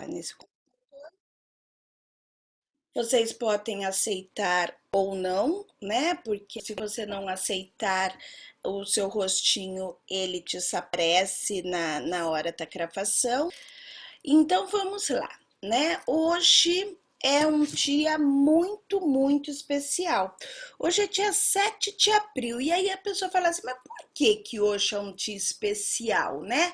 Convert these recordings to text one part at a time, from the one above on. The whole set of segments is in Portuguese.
nesse Vocês podem aceitar ou não, né? Porque se você não aceitar, o seu rostinho ele desaparece na hora da gravação. Então vamos lá, né? Hoje é um dia muito, muito especial. Hoje é dia 7 de abril. E aí a pessoa fala assim: mas por que que hoje é um dia especial, né?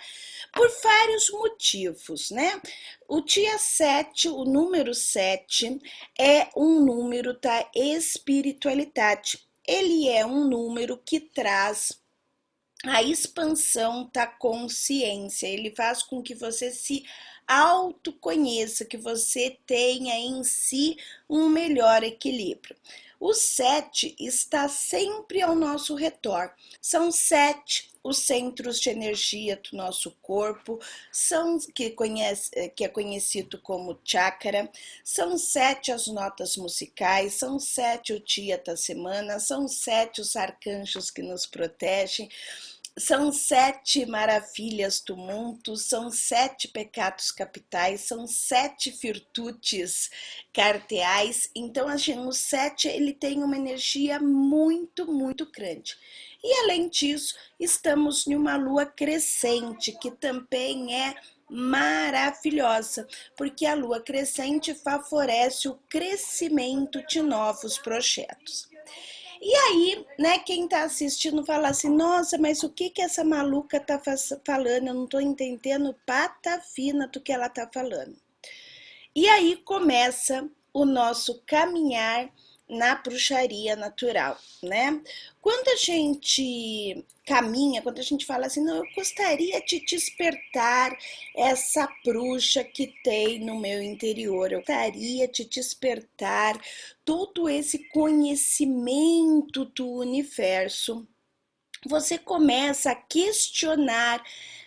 Por vários motivos, né? O dia 7, o número 7, é um número da espiritualidade. Ele é um número que traz a expansão da consciência, ele faz com que você se autoconheça, que você tenha em si um melhor equilíbrio. O 7 está sempre ao nosso redor. São 7 os centros de energia do nosso corpo, que é conhecido como chakra, são 7 as notas musicais, são 7 o dia da semana, são 7 os arcanjos que nos protegem, são 7 maravilhas do mundo, são 7 pecados capitais, são 7 virtudes cardeais. Então, assim, o 7 ele tem uma energia muito, muito grande. E além disso, estamos em uma lua crescente, que também é maravilhosa, porque a lua crescente favorece o crescimento de novos projetos. E aí, né, quem tá assistindo fala assim: nossa, mas o que que essa maluca tá falando? Eu não tô entendendo patafina do que ela tá falando. E aí começa o nosso caminhar na bruxaria natural, né? Quando a gente caminha, quando a gente fala assim: não, eu gostaria de despertar essa bruxa que tem no meu interior, eu gostaria de despertar todo esse conhecimento do universo, você começa a questionar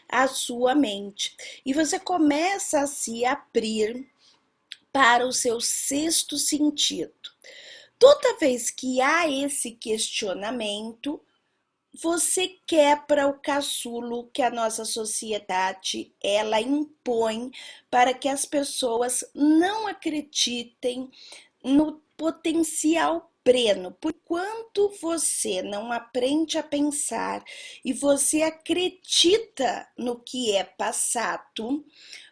a sua mente e você começa a se abrir para o seu sexto sentido. Toda vez que há esse questionamento, você quebra o casulo que a nossa sociedade ela impõe para que as pessoas não acreditem no potencial pleno. Por quanto você não aprende a pensar e você acredita no que é passado,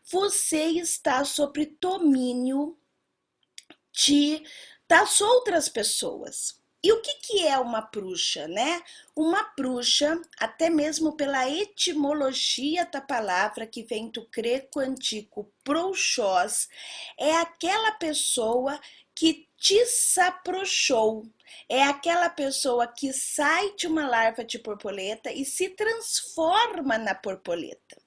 você está sob domínio de das outras pessoas. E o que é uma bruxa, né? Uma bruxa, até mesmo pela etimologia da palavra que vem do greco antigo bruxos, é aquela pessoa que desabrochou, é aquela pessoa que sai de uma larva de borboleta e se transforma na borboleta.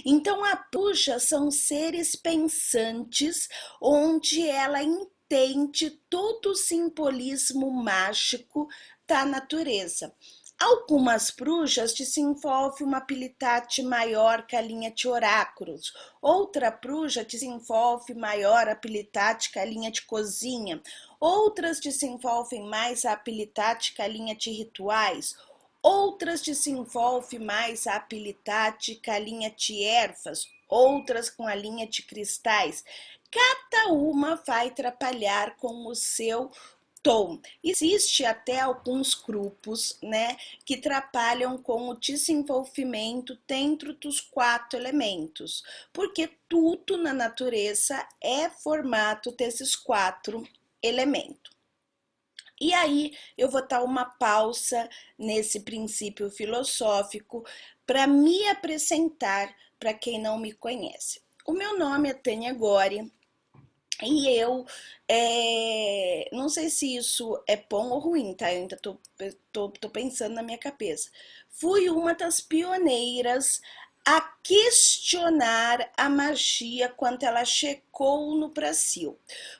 Então, a bruxa são seres pensantes, onde ela entende todo o simbolismo mágico da natureza. Algumas bruxas desenvolvem uma habilidade maior que a linha de oráculos. Outra bruxa desenvolve maior habilidade que a linha de cozinha. Outras desenvolvem mais a habilidade que a linha de rituais. Outras desenvolvem mais a habilidade que a linha de ervas. Outras com a linha de cristais. Cada uma vai trabalhar com o seu tom. Existe até alguns grupos, né, que trabalham com o desenvolvimento dentro dos 4 elementos, porque tudo na natureza é formado desses 4 elementos. E aí eu vou dar uma pausa nesse princípio filosófico para me apresentar para quem não me conhece. O meu nome é Tânia Gori, e eu não sei se isso é bom ou ruim, tá? Eu ainda tô pensando na minha cabeça. Fui uma das pioneiras a questionar a magia quando ela chegou no Brasil.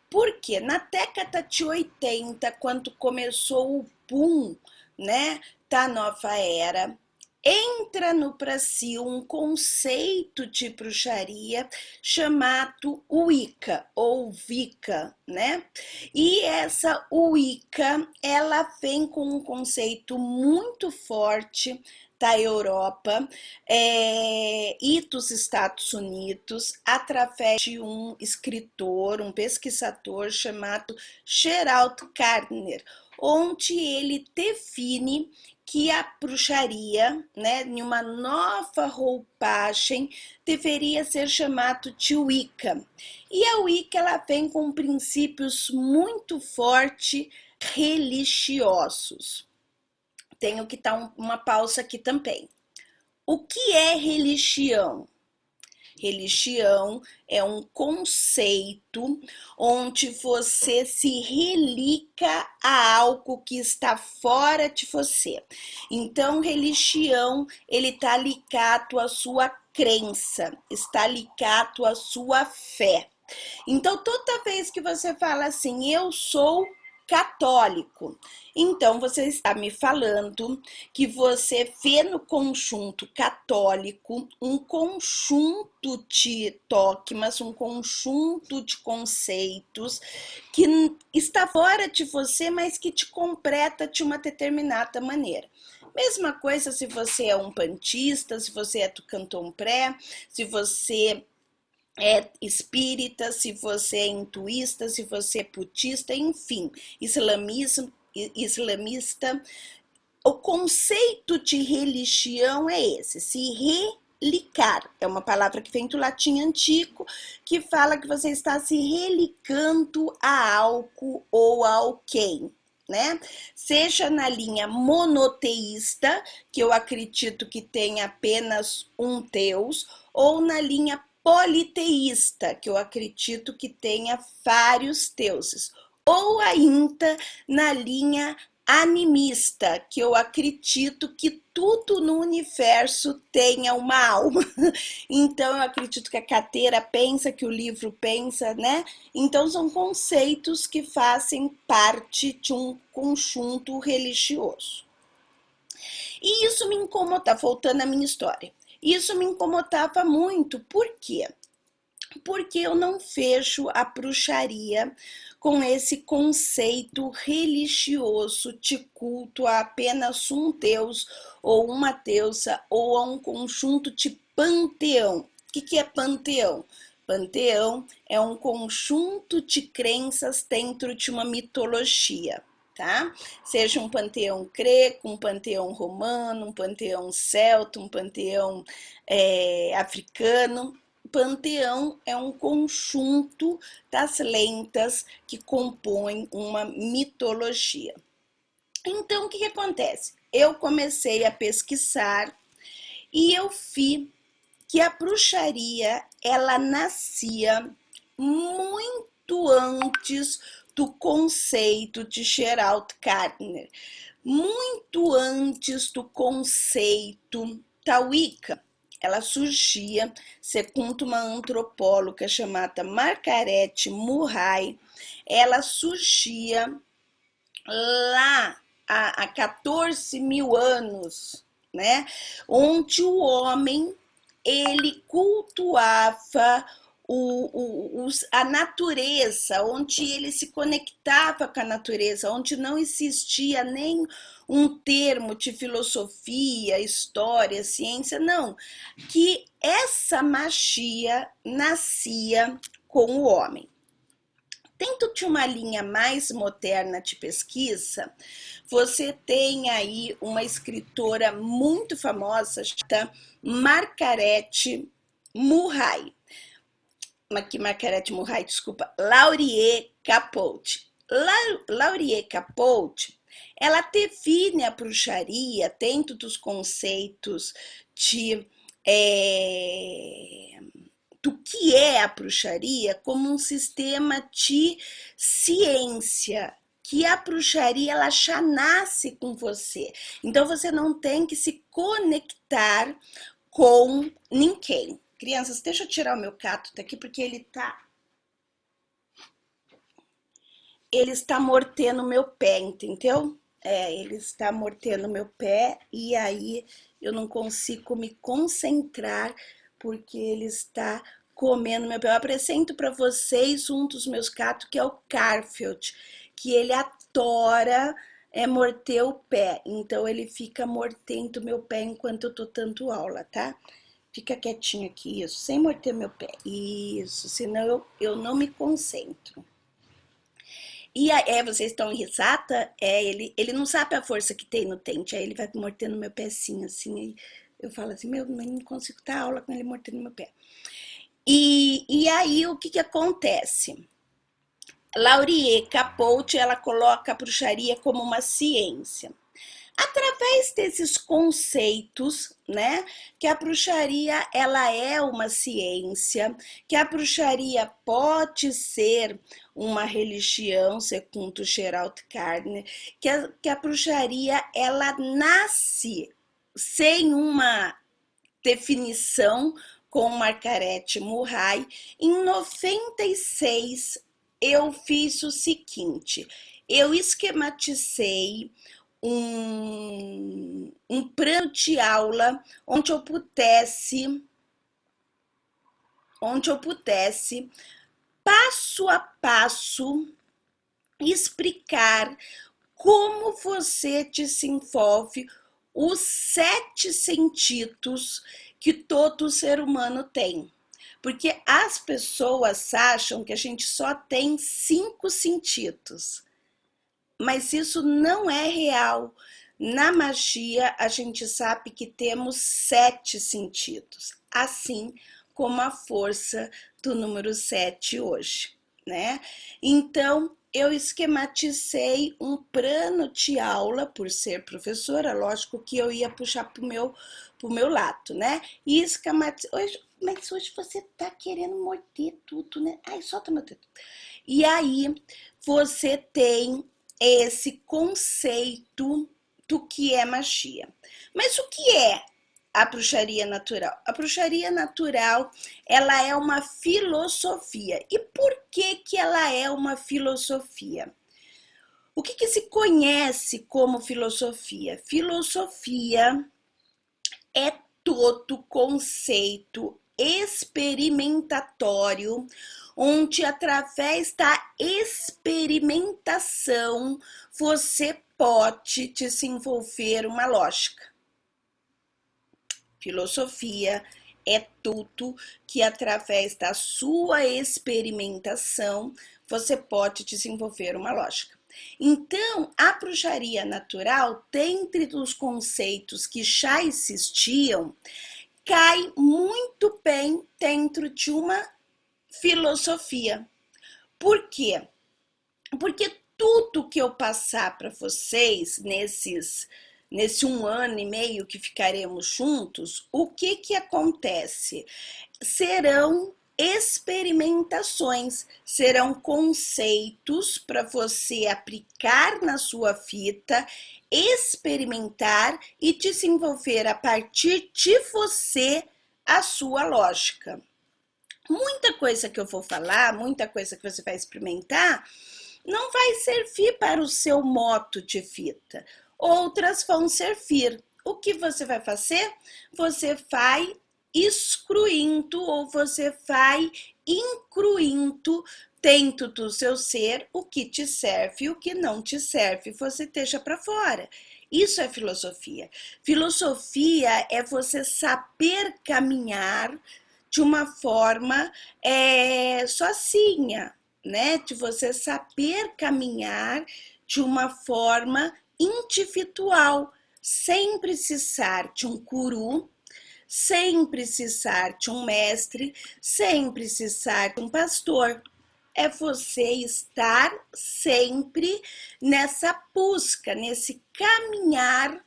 Porque na década de 80, quando começou o boom, né, da nova era, entra no Brasil um conceito de bruxaria chamado Wicca ou Wicca, né? E essa Wicca, ela vem com um conceito muito forte da Europa e dos Estados Unidos através de um escritor, um pesquisador chamado Gerald Gardner, onde ele define que a bruxaria, né, em uma nova roupagem, deveria ser chamado de Wicca. E a Wicca ela vem com princípios muito fortes religiosos. Tenho que dar uma pausa aqui também. O que é religião? Religião é um conceito onde você se religa a algo que está fora de você. Então, religião, ele está ligado à sua crença, está ligado à sua fé. Então, toda vez que você fala assim, eu sou católico, então você está me falando que você vê no conjunto católico um conjunto de dogmas, um conjunto de conceitos que está fora de você, mas que te completa de uma determinada maneira. Mesma coisa se você é um pantista, se você é do candomblé, se você é espírita, se você é hinduísta, se você é budista, enfim, islamista. O conceito de religião é esse, se religar. É uma palavra que vem do latim antigo, que fala que você está se religando a algo ou a alguém. Né? Seja na linha monoteísta, que eu acredito que tem apenas um Deus, ou na linha politeísta, que eu acredito que tenha vários deuses, ou ainda na linha animista, que eu acredito que tudo no universo tenha uma alma. Então, eu acredito que a carteira pensa, que o livro pensa, né? Então, são conceitos que fazem parte de um conjunto religioso. E isso me incomoda, voltando à minha história. Isso me incomodava muito, por quê? Porque eu não vejo a bruxaria com esse conceito religioso de culto a apenas um deus ou uma deusa ou a um conjunto de panteão. O que é panteão? Panteão é um conjunto de crenças dentro de uma mitologia. Tá? Seja um panteão grego, um panteão romano, um panteão celta, um panteão africano. Panteão é um conjunto das lendas que compõem uma mitologia. Então, o que acontece? Eu comecei a pesquisar e eu vi que a bruxaria, ela nascia muito antes do conceito de Gerald Gardner, muito antes do conceito da Wicca. Ela surgia, segundo uma antropóloga chamada Margaret Murray, ela surgia lá há 14 mil anos, né? Onde o homem ele cultuava a natureza, onde ele se conectava com a natureza, onde não existia nem um termo de filosofia, história, ciência, não, que essa magia nascia com o homem. Dentro de uma linha mais moderna de pesquisa, você tem aí uma escritora muito famosa, chamada Margaret Murray. Laurier Capote. Laurier Capote, ela define a bruxaria dentro dos conceitos do que é a bruxaria como um sistema de ciência, que a bruxaria ela já nasce com você. Então você não tem que se conectar com ninguém. Crianças, deixa eu tirar o meu gato daqui porque ele está mordendo meu pé, entendeu? Ele está mordendo meu pé e aí eu não consigo me concentrar porque ele está comendo meu pé. Eu apresento para vocês um dos meus gatos que é o Garfield, que ele adora é morder o pé. Então ele fica mordendo meu pé enquanto eu tô dando aula, tá? Fica quietinho aqui, isso, sem morder meu pé. Isso, senão eu não me concentro. E aí, vocês estão em risada? Ele não sabe a força que tem no dente. Aí ele vai mordendo meu pezinho, assim. Aí eu falo assim, meu, não consigo dar aula com ele mordendo meu pé. E aí, o que acontece? Laurier Capote, ela coloca a bruxaria como uma ciência. Através desses conceitos, né, que a bruxaria ela é uma ciência, que a bruxaria pode ser uma religião, segundo Gerald Gardner, que a bruxaria ela nasce sem uma definição com Margaret Murray. Em 96 eu fiz o seguinte, eu esquematizei um plano de aula onde eu pudesse passo a passo explicar como você desenvolve os 7 sentidos que todo ser humano tem. Porque as pessoas acham que a gente só tem 5 sentidos. Mas isso não é real. Na magia, a gente sabe que temos 7 sentidos, assim como a força do número 7 hoje, né? Então, eu esquematizei um plano de aula, por ser professora, lógico que eu ia puxar pro meu lado, né? E mas hoje você tá querendo morder tudo, né? Ai, solta meu dedo. E aí, você tem esse conceito do que é magia. Mas o que é a bruxaria natural? A bruxaria natural, ela é uma filosofia. E por que ela é uma filosofia? O que se conhece como filosofia? Filosofia é todo conceito experimentatório, onde através da experimentação você pode desenvolver uma lógica. Filosofia é tudo que através da sua experimentação você pode desenvolver uma lógica. Então, a bruxaria natural, dentre os conceitos que já existiam, cai muito bem dentro de uma filosofia. Por quê? Porque tudo que eu passar para vocês nesse 1 ano e meio que ficaremos juntos, o que acontece? Serão experimentações, serão conceitos para você aplicar na sua fita, experimentar e desenvolver a partir de você a sua lógica. Muita coisa que eu vou falar, muita coisa que você vai experimentar, não vai servir para o seu moto de fita. Outras vão servir. O que você vai fazer? Você vai excluindo ou você vai incluindo dentro do seu ser o que te serve e o que não te serve, você deixa para fora. Isso é filosofia. Filosofia é você saber caminhar de uma forma sozinha, né? De você saber caminhar de uma forma individual, sem precisar de um guru, sem precisar de um mestre, sem precisar de um pastor. É você estar sempre nessa busca, nesse caminhar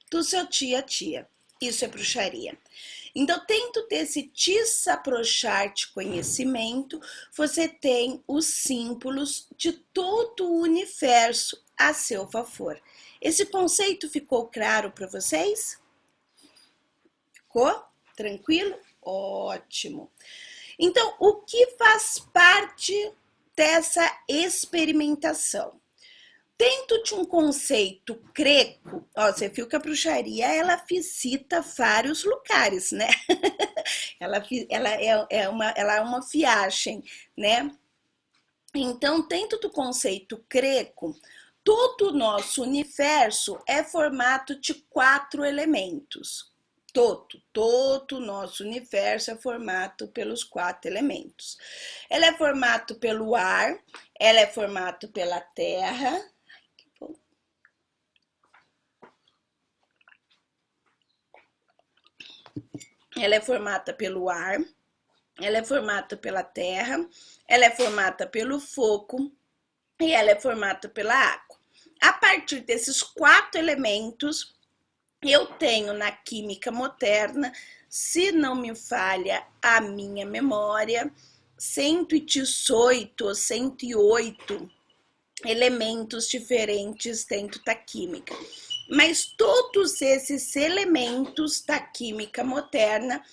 do seu dia a dia. Isso é bruxaria. Então, dentro desse desabrochar de conhecimento, você tem os símbolos de todo o universo a seu favor. Esse conceito ficou claro para vocês? Ficou? Tranquilo? Ótimo. Então, o que faz parte dessa experimentação? Dentro de um conceito greco, você viu que a bruxaria ela visita vários lugares, né? ela é uma viagem, né? Então, dentro do conceito greco, todo o nosso universo é formato de 4 elementos. Todo o nosso universo é formado pelos 4 elementos. Ela é formado pelo ar, ela é formado pela terra. Ela é formada pelo ar, ela é formada pela terra, ela é formada pelo fogo e ela é formada pela água. A partir desses 4 elementos, eu tenho na química moderna, se não me falha a minha memória, 118 ou 108 elementos diferentes dentro da química. Mas todos esses elementos da química moderna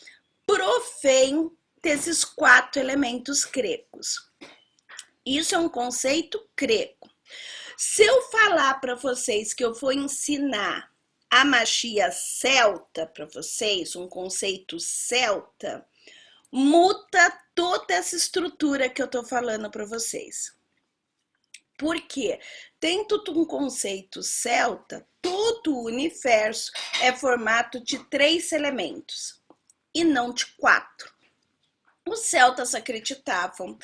provêm desses 4 elementos gregos. Isso é um conceito grego. Se eu falar para vocês que eu vou ensinar a magia celta para vocês, um conceito celta, muda toda essa estrutura que eu estou falando para vocês. Por quê? Dentro de um conceito celta, todo o universo é formado de 3 elementos e não de 4. Os celtas acreditavam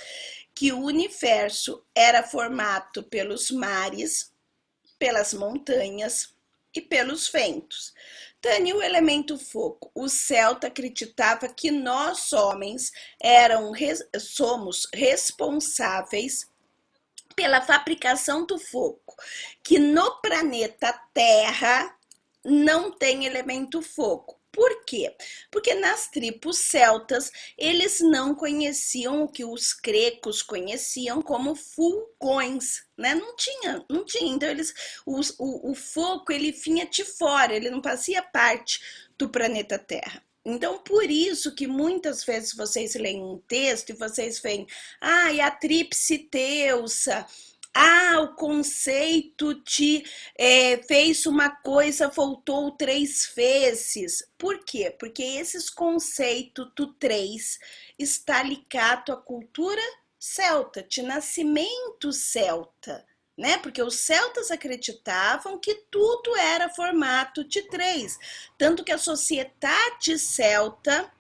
que o universo era formado pelos mares, pelas montanhas e pelos ventos. Tani, o elemento fogo. O celta acreditava que nós, homens, somos responsáveis pela fabricação do fogo, que no planeta Terra não tem elemento fogo. Por quê? Porque nas tribos celtas, eles não conheciam o que os gregos conheciam como vulcões, né? Não tinha. Então, o fogo, ele vinha de fora, ele não fazia parte do planeta Terra. Então, por isso que muitas vezes vocês leem um texto e vocês veem, e a tríplice deusa, o conceito de fez uma coisa, voltou 3 vezes. Por quê? Porque esses conceitos do 3 está ligado à cultura celta, de nascimento celta, né? Porque os celtas acreditavam que tudo era formato de 3, tanto que a sociedade celta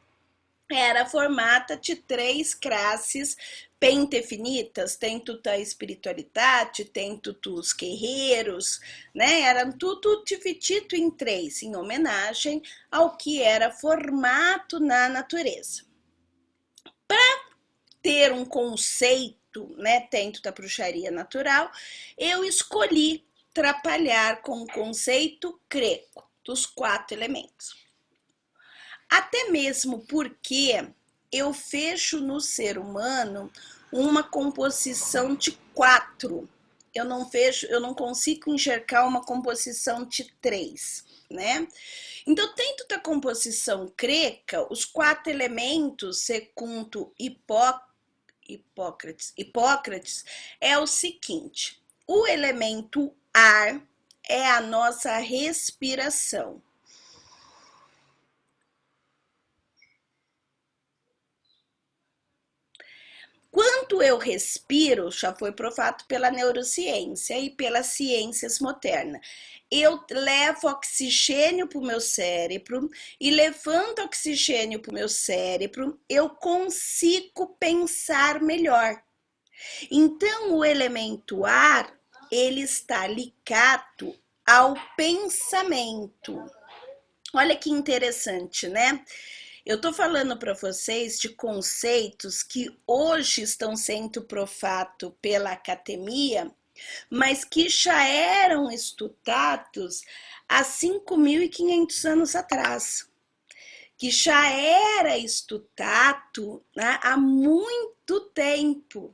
era formada de 3 classes bem definidas, dentro da espiritualidade, dentro dos guerreiros, né? Eram tudo dividido em 3, em homenagem ao que era formado na natureza. Para ter um conceito, né, dentro da bruxaria natural, eu escolhi trabalhar com o conceito grego dos 4 elementos. Até mesmo porque eu vejo no ser humano uma composição de 4. Eu não consigo enxergar uma composição de 3, né? Então, dentro da composição grega, os 4 elementos, segundo Hipócrates, é o seguinte: o elemento ar é a nossa respiração. Quando eu respiro, já foi provado pela neurociência e pelas ciências modernas, eu levo oxigênio para o meu cérebro e levando oxigênio para o meu cérebro, eu consigo pensar melhor. Então, o elemento ar, ele está ligado ao pensamento. Olha que interessante, né? Eu estou falando para vocês de conceitos que hoje estão sendo provados pela academia, mas que já eram estudados há 5.500 anos atrás, que já era estudado, né, há muito tempo.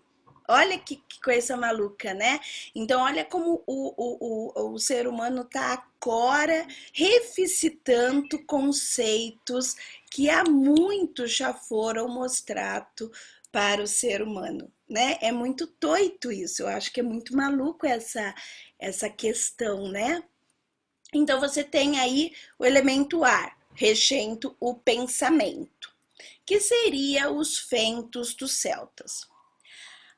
Olha que coisa maluca, né? Então, olha como o ser humano está agora revisitando conceitos que há muito já foram mostrados para o ser humano, né? É muito doido isso, eu acho que é muito maluco essa questão, né? Então, você tem aí o elemento ar, regendo o pensamento, que seria os ventos dos celtas.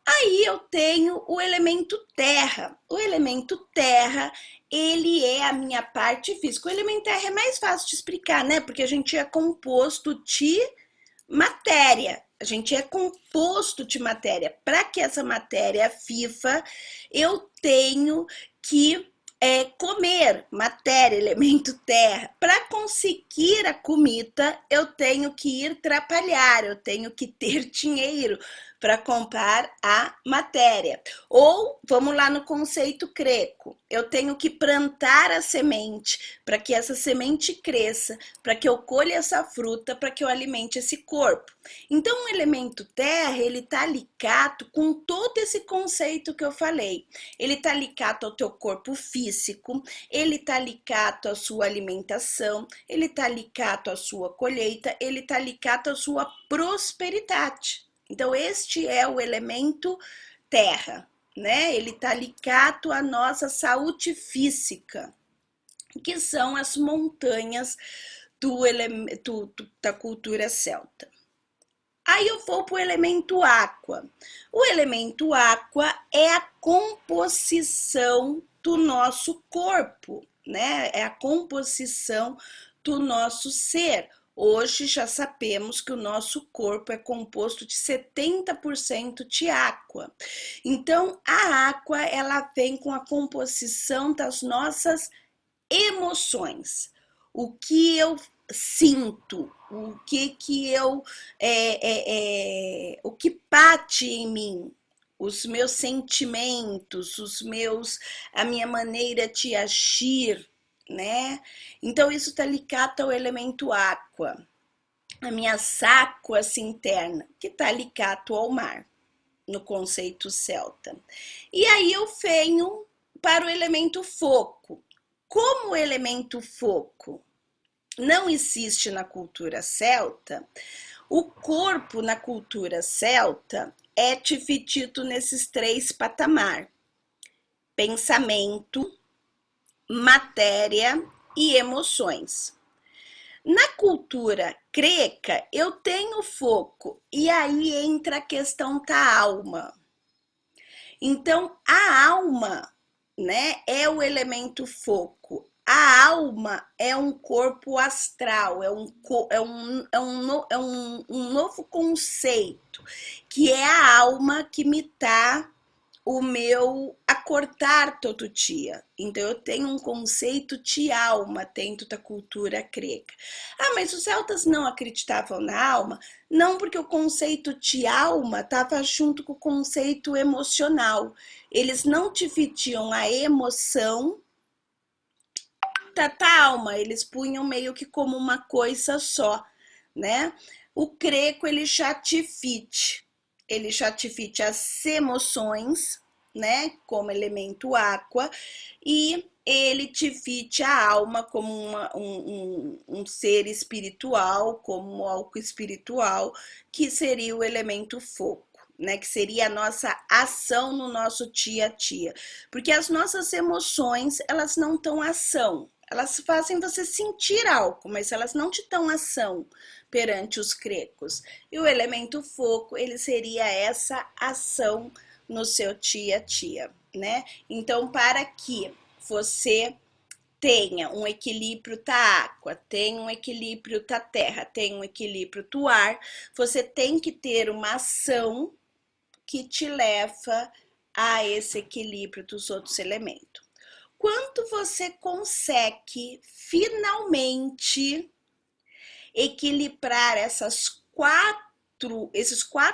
Aí eu tenho o elemento terra. O elemento terra, ele é a minha parte física. O elemento terra é mais fácil de explicar, né? Porque a gente é composto de matéria. A gente é composto de matéria. Para que essa matéria viva, eu tenho que comer matéria, elemento terra. Para conseguir a comida, eu tenho que ir trabalhar, eu tenho que ter dinheiro para comprar a matéria. Ou vamos lá no conceito greco, eu tenho que plantar a semente para que essa semente cresça, para que eu colha essa fruta, para que eu alimente esse corpo. Então, o elemento terra, ele está ligado com todo esse conceito que eu falei. Ele está ligado ao teu corpo físico, ele está ligado à sua alimentação, ele está ligado à sua colheita, ele está ligado à sua prosperidade. Então, este é o elemento terra, né? Ele está ligado à nossa saúde física, que são as montanhas da cultura celta. Aí eu vou para o elemento aqua. O elemento aqua é a composição do nosso corpo, né? É a composição do nosso ser. Hoje já sabemos que o nosso corpo é composto de 70% de água. Então, a água, ela vem com a composição das nossas emoções. O que eu sinto, o que bate em mim, os meus sentimentos, a minha maneira de agir, né? Então isso está ligado ao elemento água, a minha sácua interna, que está ligado ao mar, no conceito celta. E aí eu venho para o elemento fogo. Como o elemento fogo não existe na cultura celta, o corpo na cultura celta é dividido nesses 3 patamares: pensamento, matéria e emoções. Na cultura grega, eu tenho fogo, e aí entra a questão da alma. Então, a alma, né, é o elemento fogo. A alma é um corpo astral, um novo conceito, que é a alma que me dá o meu acordar todo dia. Então, eu tenho um conceito de alma dentro da cultura grega. Ah, mas os celtas não acreditavam na alma? Não, porque o conceito de alma estava junto com o conceito emocional. Eles não dividiam a emoção da alma, eles punham meio que como uma coisa só, né? O grego, ele já divide as emoções, né, como elemento água, e ele divide a alma como um ser espiritual, como algo espiritual, que seria o elemento fogo, né, que seria a nossa ação no nosso dia a dia. Porque as nossas emoções, elas não estão ação, elas fazem você sentir algo, mas elas não te dão ação perante os gregos. E o elemento fogo, ele seria essa ação no seu dia a dia, né? Então, para que você tenha um equilíbrio da água, tenha um equilíbrio da terra, tenha um equilíbrio do ar, você tem que ter uma ação que te leva a esse equilíbrio dos outros elementos. Quando você consegue finalmente equilibrar esses quatro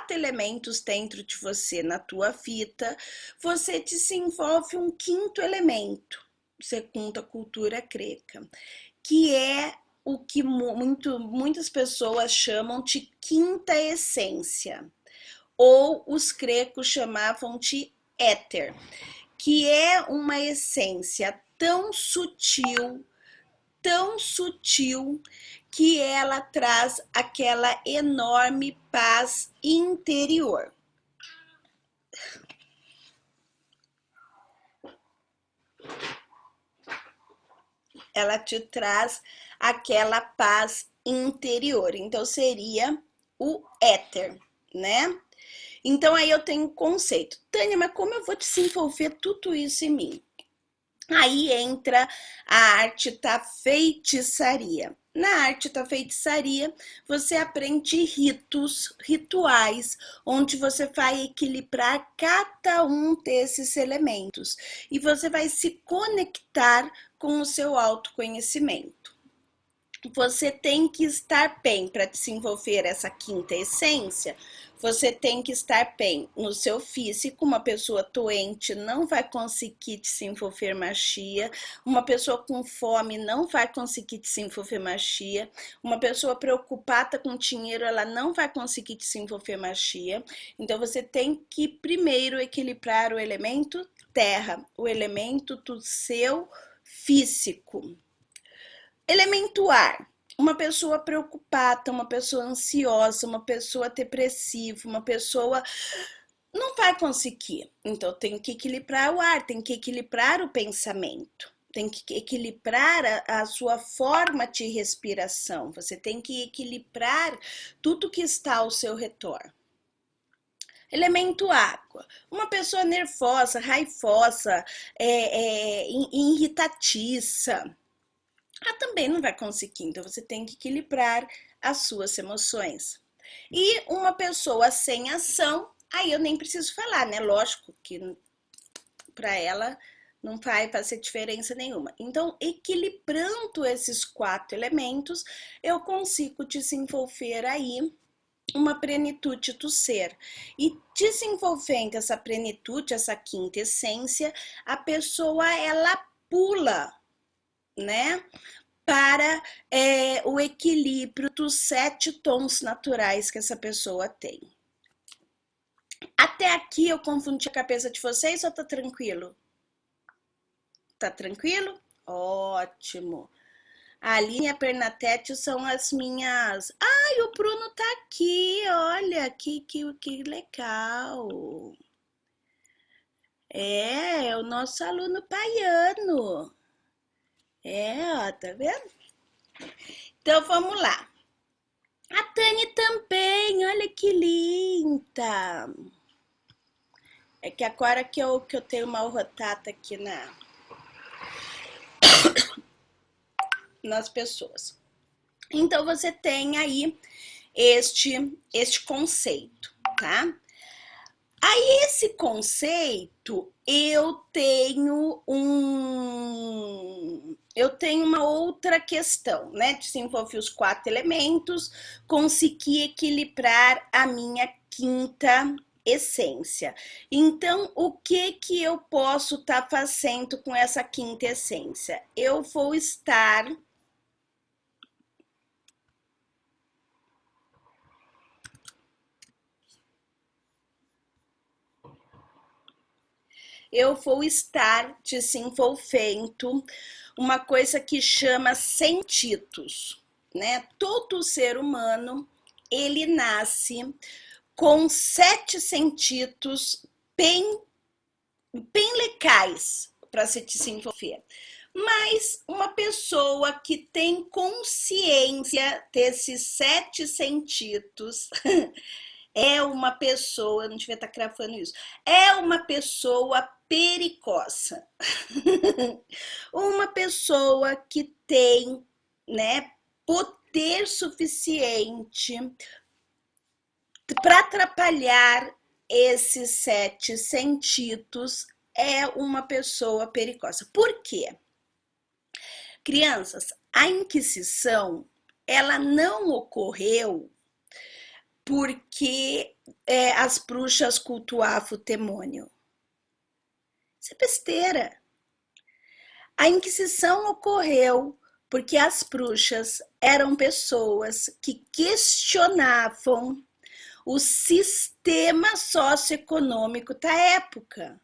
elementos dentro de você na tua vida, você desenvolve um quinto elemento, segundo a cultura grega, que é o que muitas pessoas chamam de quinta essência, ou os gregos chamavam de éter, que é uma essência tão sutil, que ela traz aquela enorme paz interior. Ela te traz aquela paz interior. Então, seria o éter, né? Então aí eu tenho um conceito. Tânia, mas como eu vou desenvolver tudo isso em mim? Aí entra a arte da feitiçaria. Na arte da feitiçaria, você aprende ritos, rituais, onde você vai equilibrar cada um desses elementos e você vai se conectar com o seu autoconhecimento. Você tem que estar bem para desenvolver essa quinta essência. Você tem que estar bem no seu físico. Uma pessoa doente não vai conseguir desenvolver magia. Uma pessoa com fome não vai conseguir desenvolver magia. Uma pessoa preocupada com dinheiro, ela não vai conseguir desenvolver magia. Então você tem que primeiro equilibrar o elemento terra, o elemento do seu físico. Elemento ar, uma pessoa preocupada, uma pessoa ansiosa, uma pessoa depressiva, uma pessoa não vai conseguir. Então tem que equilibrar o ar, tem que equilibrar o pensamento, tem que equilibrar a sua forma de respiração, você tem que equilibrar tudo que está ao seu redor. Elemento água, uma pessoa nervosa, raivosa, irritadiça, ela também não vai conseguir, então você tem que equilibrar as suas emoções. E uma pessoa sem ação, aí eu nem preciso falar, né? Lógico que para ela não vai fazer diferença nenhuma. Então, equilibrando esses 4 elementos, eu consigo desenvolver aí uma plenitude do ser. E desenvolvendo essa plenitude, essa quinta essência, a pessoa, ela pula, né? Para o equilíbrio dos 7 tons naturais que essa pessoa tem. Até aqui eu confundi a cabeça de vocês ou tá tranquilo? Tá tranquilo? Ótimo. A Aline e a Pernatete são as minhas... Ai, o Bruno tá aqui, olha, que legal. É o nosso aluno baiano. Ó, tá vendo? Então, vamos lá. A Tânia também, olha que linda. É que agora que eu tenho uma rotata aqui nas pessoas. Então, você tem aí este conceito, tá? Aí, esse conceito, eu tenho uma outra questão, né? Desenvolver os 4 elementos, conseguir equilibrar a minha quinta essência. Então, o que eu posso estar fazendo com essa quinta essência? Eu vou estar desenvolvendo uma coisa que chama sentidos, né? Todo ser humano, ele nasce com 7 sentidos bem legais para se desenvolver. Mas uma pessoa que tem consciência desses 7 sentidos é uma pessoa, eu não devia estar cravando isso, é uma pessoa pericosa. Uma pessoa que tem, né, poder suficiente para atrapalhar esses 7 sentidos, é uma pessoa pericosa. Por quê? Crianças, a Inquisição, ela não ocorreu porque as bruxas cultuavam o demônio. Isso é besteira. A Inquisição ocorreu porque as bruxas eram pessoas que questionavam o sistema socioeconômico da época.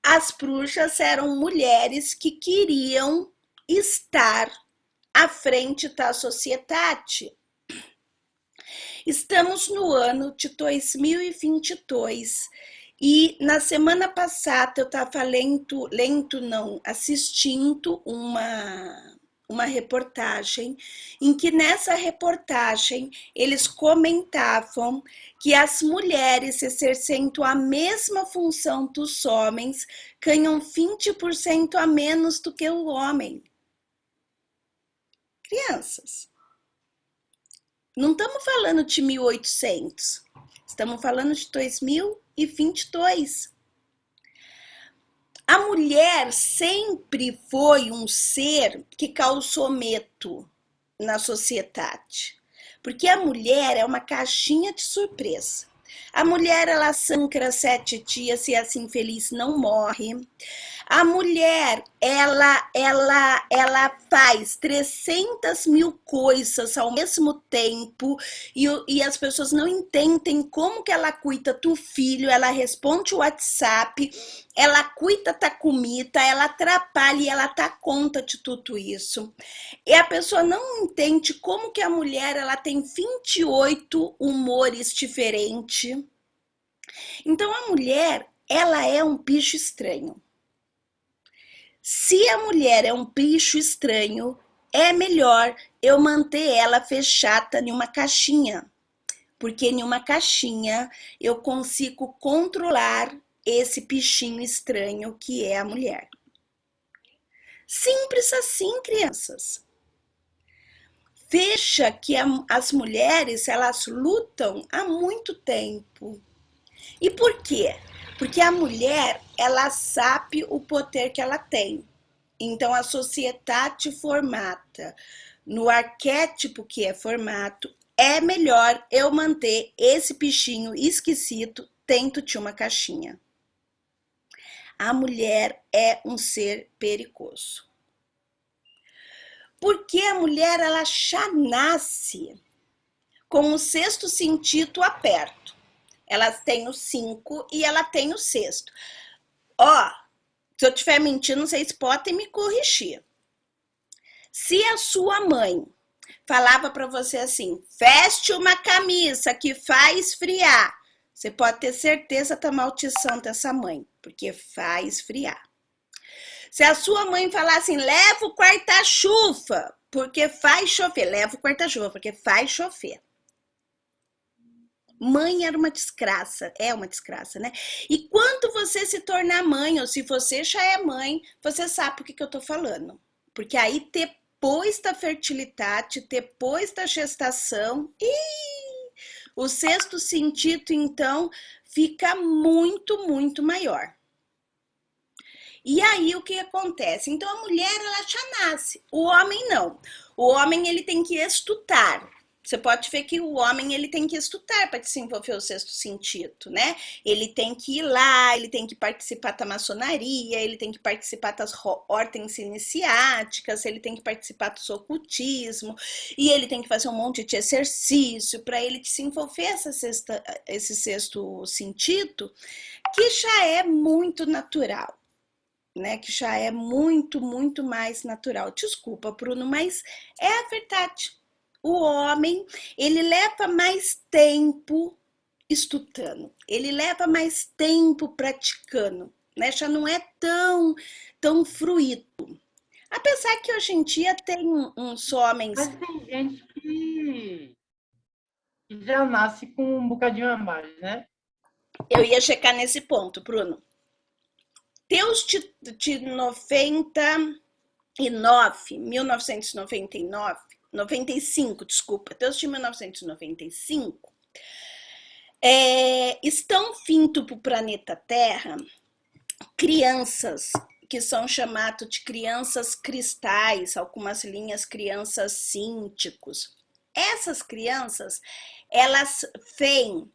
As bruxas eram mulheres que queriam estar à frente da sociedade. Estamos no ano de 2022 e na semana passada eu estava assistindo uma reportagem em que nessa reportagem eles comentavam que as mulheres exercendo a mesma função dos homens ganham 20% a menos do que o homem. Crianças, não estamos falando de 1800, estamos falando de 2022. A mulher sempre foi um ser que causou medo na sociedade, porque a mulher é uma caixinha de surpresa. A mulher, ela sangra 7 dias e assim feliz não morre. A mulher, ela faz 300 mil coisas ao mesmo tempo e as pessoas não entendem como que ela cuida do filho, ela responde o WhatsApp, ela cuida da comida, ela atrapalha e ela dá conta de tudo isso. E a pessoa não entende como que a mulher, ela tem 28 humores diferentes. Então a mulher, ela é um bicho estranho. Se a mulher é um bicho estranho, é melhor eu manter ela fechada em uma caixinha, porque em uma caixinha eu consigo controlar esse bichinho estranho que é a mulher. Simples assim, crianças. Veja que as mulheres, elas lutam há muito tempo. E por quê? Porque a mulher, ela sabe o poder que ela tem. Então, a sociedade formata no arquétipo que é formato, é melhor eu manter esse bichinho esquisito dentro de uma caixinha. A mulher é um ser perigoso. Porque a mulher, ela já nasce com o sexto sentido aberto. Ela tem o 5 e ela tem o sexto. Ó, se eu estiver mentindo, vocês podem me corrigir. Se a sua mãe falava para você assim, veste uma camisa que faz esfriar, você pode ter certeza da maldição dessa mãe, porque faz esfriar. Se a sua mãe falar assim, leva o guarda-chuva, porque faz chover, leva o guarda-chuva, porque faz chover. Mãe era uma desgraça, é uma desgraça, né? E quando você se tornar mãe, ou se você já é mãe, você sabe o que eu tô falando. Porque aí depois da fertilidade, depois da gestação, o sexto sentido, então, fica muito, muito maior. E aí o que acontece? Então a mulher, ela já nasce, o homem não. O homem, ele tem que estudar. Você pode ver que o homem, ele tem que estudar para desenvolver o sexto sentido, né? Ele tem que ir lá, ele tem que participar da maçonaria, ele tem que participar das ordens iniciáticas, ele tem que participar do ocultismo, e ele tem que fazer um monte de exercício para ele desenvolver esse sexto sentido, que já é muito natural. Né, que já é muito, muito mais natural. Desculpa, Bruno, mas é a verdade. O homem, ele leva mais tempo estudando, ele leva mais tempo praticando, né? Já não é tão fluido. Apesar que hoje em dia tem uns homens... Mas tem gente que já nasce com um bocadinho a mais, né? Eu ia checar nesse ponto, Bruno. Deus de 95, desculpa, Deus de 1995, estão vindo para o planeta Terra crianças que são chamadas de crianças cristais, algumas linhas crianças sínticos. Essas crianças, elas vêm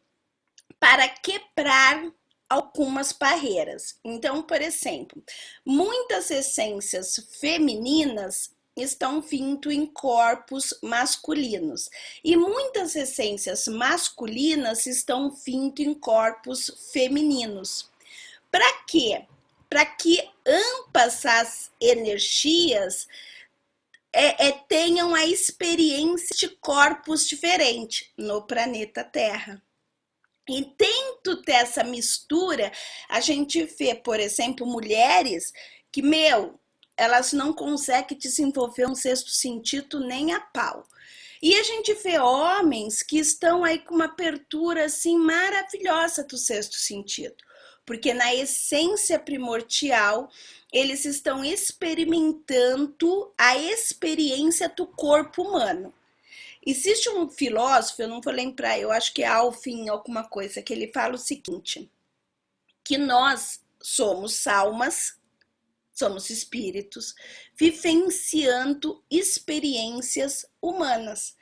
para quebrar algumas barreiras. Então, por exemplo, muitas essências femininas estão vindo em corpos masculinos e muitas essências masculinas estão vindo em corpos femininos. Para quê? Para que ambas as energias tenham a experiência de corpos diferentes no planeta Terra. E dentro dessa mistura, a gente vê, por exemplo, mulheres que, elas não conseguem desenvolver um sexto sentido nem a pau. E a gente vê homens que estão aí com uma abertura assim maravilhosa do sexto sentido, porque na essência primordial eles estão experimentando a experiência do corpo humano. Existe um filósofo, eu não vou lembrar, eu acho que é Alfin alguma coisa, que ele fala o seguinte, que nós somos almas, somos espíritos, vivenciando experiências humanas.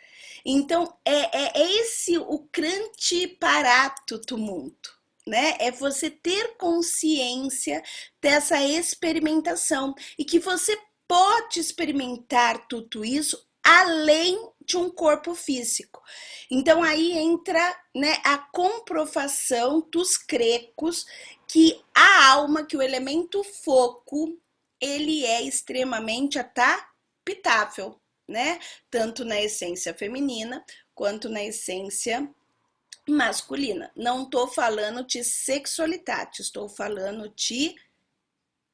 Então, é esse o grande barato do mundo, né? É você ter consciência dessa experimentação e que você pode experimentar tudo isso além de um corpo físico. Então, aí entra, né, a comprovação dos gregos que a alma, que o elemento foco, ele é extremamente adaptável, né? Tanto na essência feminina quanto na essência masculina. Não estou falando de sexualidade, estou falando de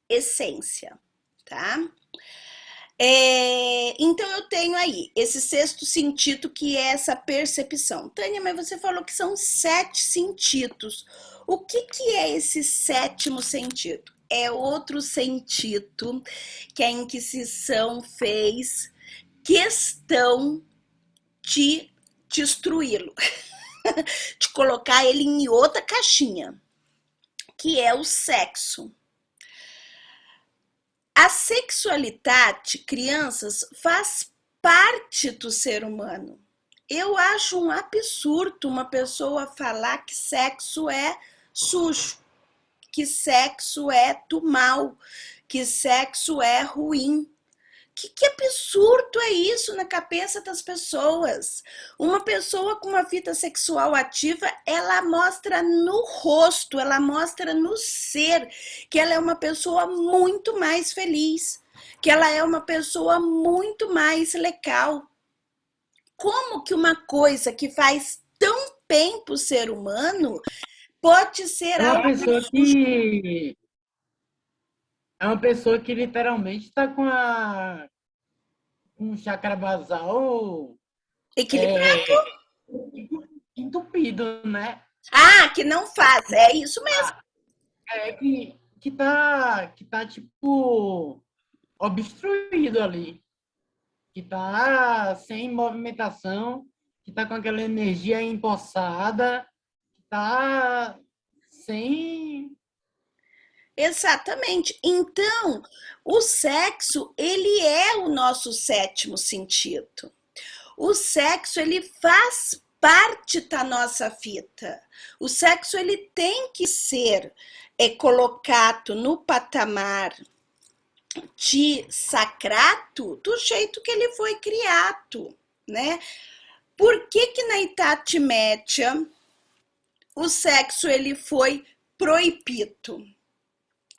essência, tá? Então eu tenho aí esse sexto sentido que é essa percepção. Tânia, mas você falou que são 7 sentidos. O que é esse sétimo sentido? É outro sentido que a Inquisição fez questão de destruí-lo, de colocar ele em outra caixinha, que é o sexo. A sexualidade, crianças, faz parte do ser humano. Eu acho um absurdo uma pessoa falar que sexo é sujo, que sexo é do mal, que sexo é ruim. Que absurdo é isso na cabeça das pessoas? Uma pessoa com uma vida sexual ativa, ela mostra no rosto, ela mostra no ser que ela é uma pessoa muito mais feliz, que ela é uma pessoa muito mais legal. Como que uma coisa que faz tão bem para o ser humano pode ser É uma algo pessoa sujo? que é uma pessoa que literalmente está com o chakra basal Equilibrado? é, entupido, né? Ah, que não faz, é isso mesmo. Que tá tipo obstruído ali, que tá sem movimentação, que tá com aquela energia empossada, que tá sem. Exatamente. Então, o sexo, ele é o nosso sétimo sentido. O sexo, ele faz parte da nossa vida. O sexo, ele tem que ser colocado no patamar de sacrato do jeito que ele foi criado, né? Por que na Idade Média o sexo ele foi proibido?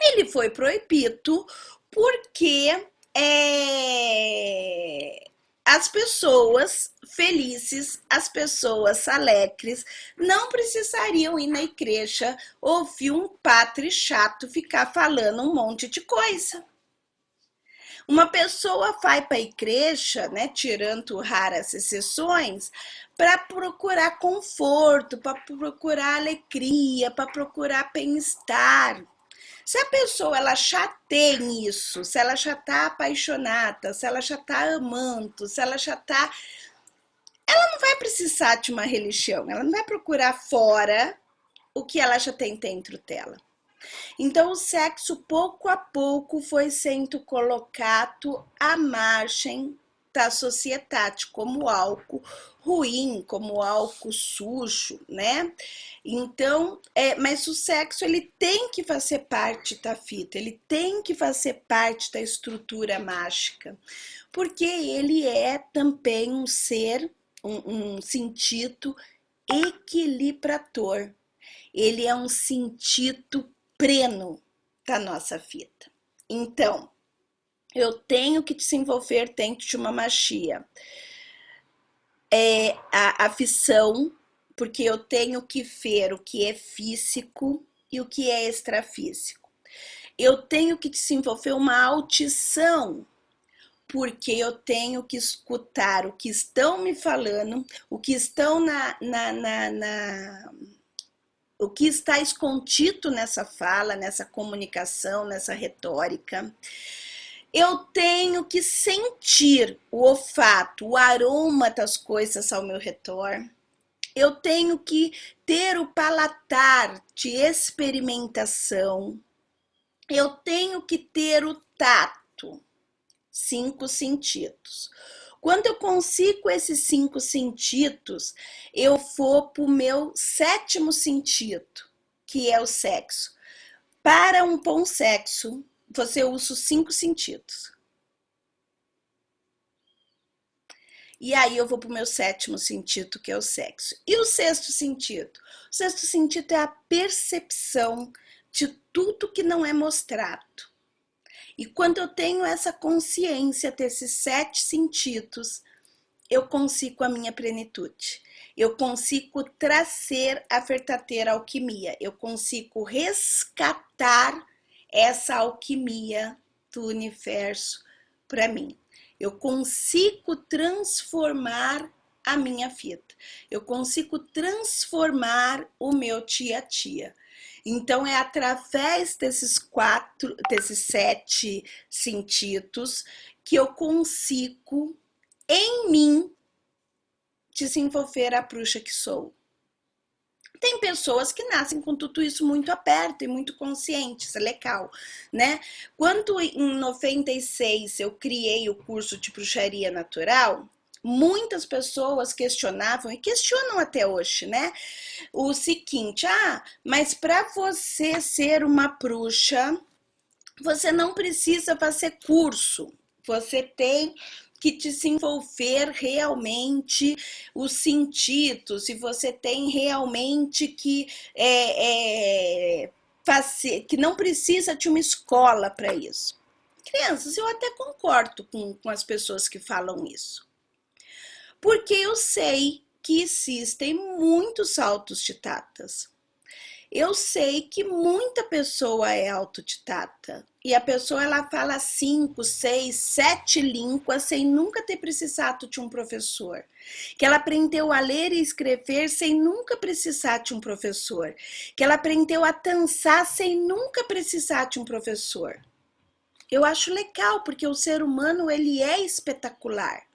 Ele foi proibido porque as pessoas felizes, as pessoas alegres, não precisariam ir na igreja ouvir um padre chato ficar falando um monte de coisa. Uma pessoa vai para a igreja, né, tirando raras exceções, para procurar conforto, para procurar alegria, para procurar bem-estar. Se a pessoa ela já tem isso, se ela já está apaixonada, se ela já está amando, se ela já está, ela não vai precisar de uma religião, ela não vai procurar fora o que ela já tem dentro dela. Então o sexo pouco a pouco foi sendo colocado à margem da sociedade como algo ruim, como algo sujo, né? Então, mas o sexo ele tem que fazer parte da vida, ele tem que fazer parte da estrutura mágica, porque ele é também um ser, um sentido equilibrador. Ele é um sentido pleno da nossa vida. Então, eu tenho que desenvolver dentro de uma magia a visão, porque eu tenho que ver o que é físico e o que é extrafísico. Eu tenho que desenvolver uma audição, porque eu tenho que escutar o que estão me falando, o que estão o que está escondido nessa fala, nessa comunicação, nessa retórica. Eu tenho que sentir o olfato, o aroma das coisas ao meu redor. Eu tenho que ter o palatar de experimentação. Eu tenho que ter o tato, 5 sentidos. Quando eu consigo esses 5 sentidos, eu vou para o meu 7º sentido, que é o sexo. Para um bom sexo, você usa os 5 sentidos. E aí eu vou para o meu 7º sentido, que é o sexo. E o 6º sentido? O 6º sentido é a percepção de tudo que não é mostrado. E quando eu tenho essa consciência desses 7 sentidos, eu consigo a minha plenitude. Eu consigo trazer a verdadeira alquimia. Eu consigo resgatar essa alquimia do universo para mim. Eu consigo transformar a minha vida. Eu consigo transformar o meu dia a dia. Então, é através desses 7 sentidos que eu consigo, em mim, desenvolver a bruxa que sou. Tem pessoas que nascem com tudo isso muito aberto e muito consciente, isso é legal, né? Quando em 96 eu criei o curso de bruxaria natural, muitas pessoas questionavam e questionam até hoje, né? O seguinte, mas para você ser uma bruxa, você não precisa fazer curso, você tem que desenvolver realmente os sentidos, e você tem realmente que fazer, que não precisa de uma escola para isso. Crianças, eu até concordo com as pessoas que falam isso. Porque eu sei que existem muitos autodidatas. Eu sei que muita pessoa é autodidata. E a pessoa ela fala 5, 6, 7 línguas sem nunca ter precisado de um professor. Que ela aprendeu a ler e escrever sem nunca precisar de um professor. Que ela aprendeu a dançar sem nunca precisar de um professor. Eu acho legal, porque o ser humano ele é espetacular.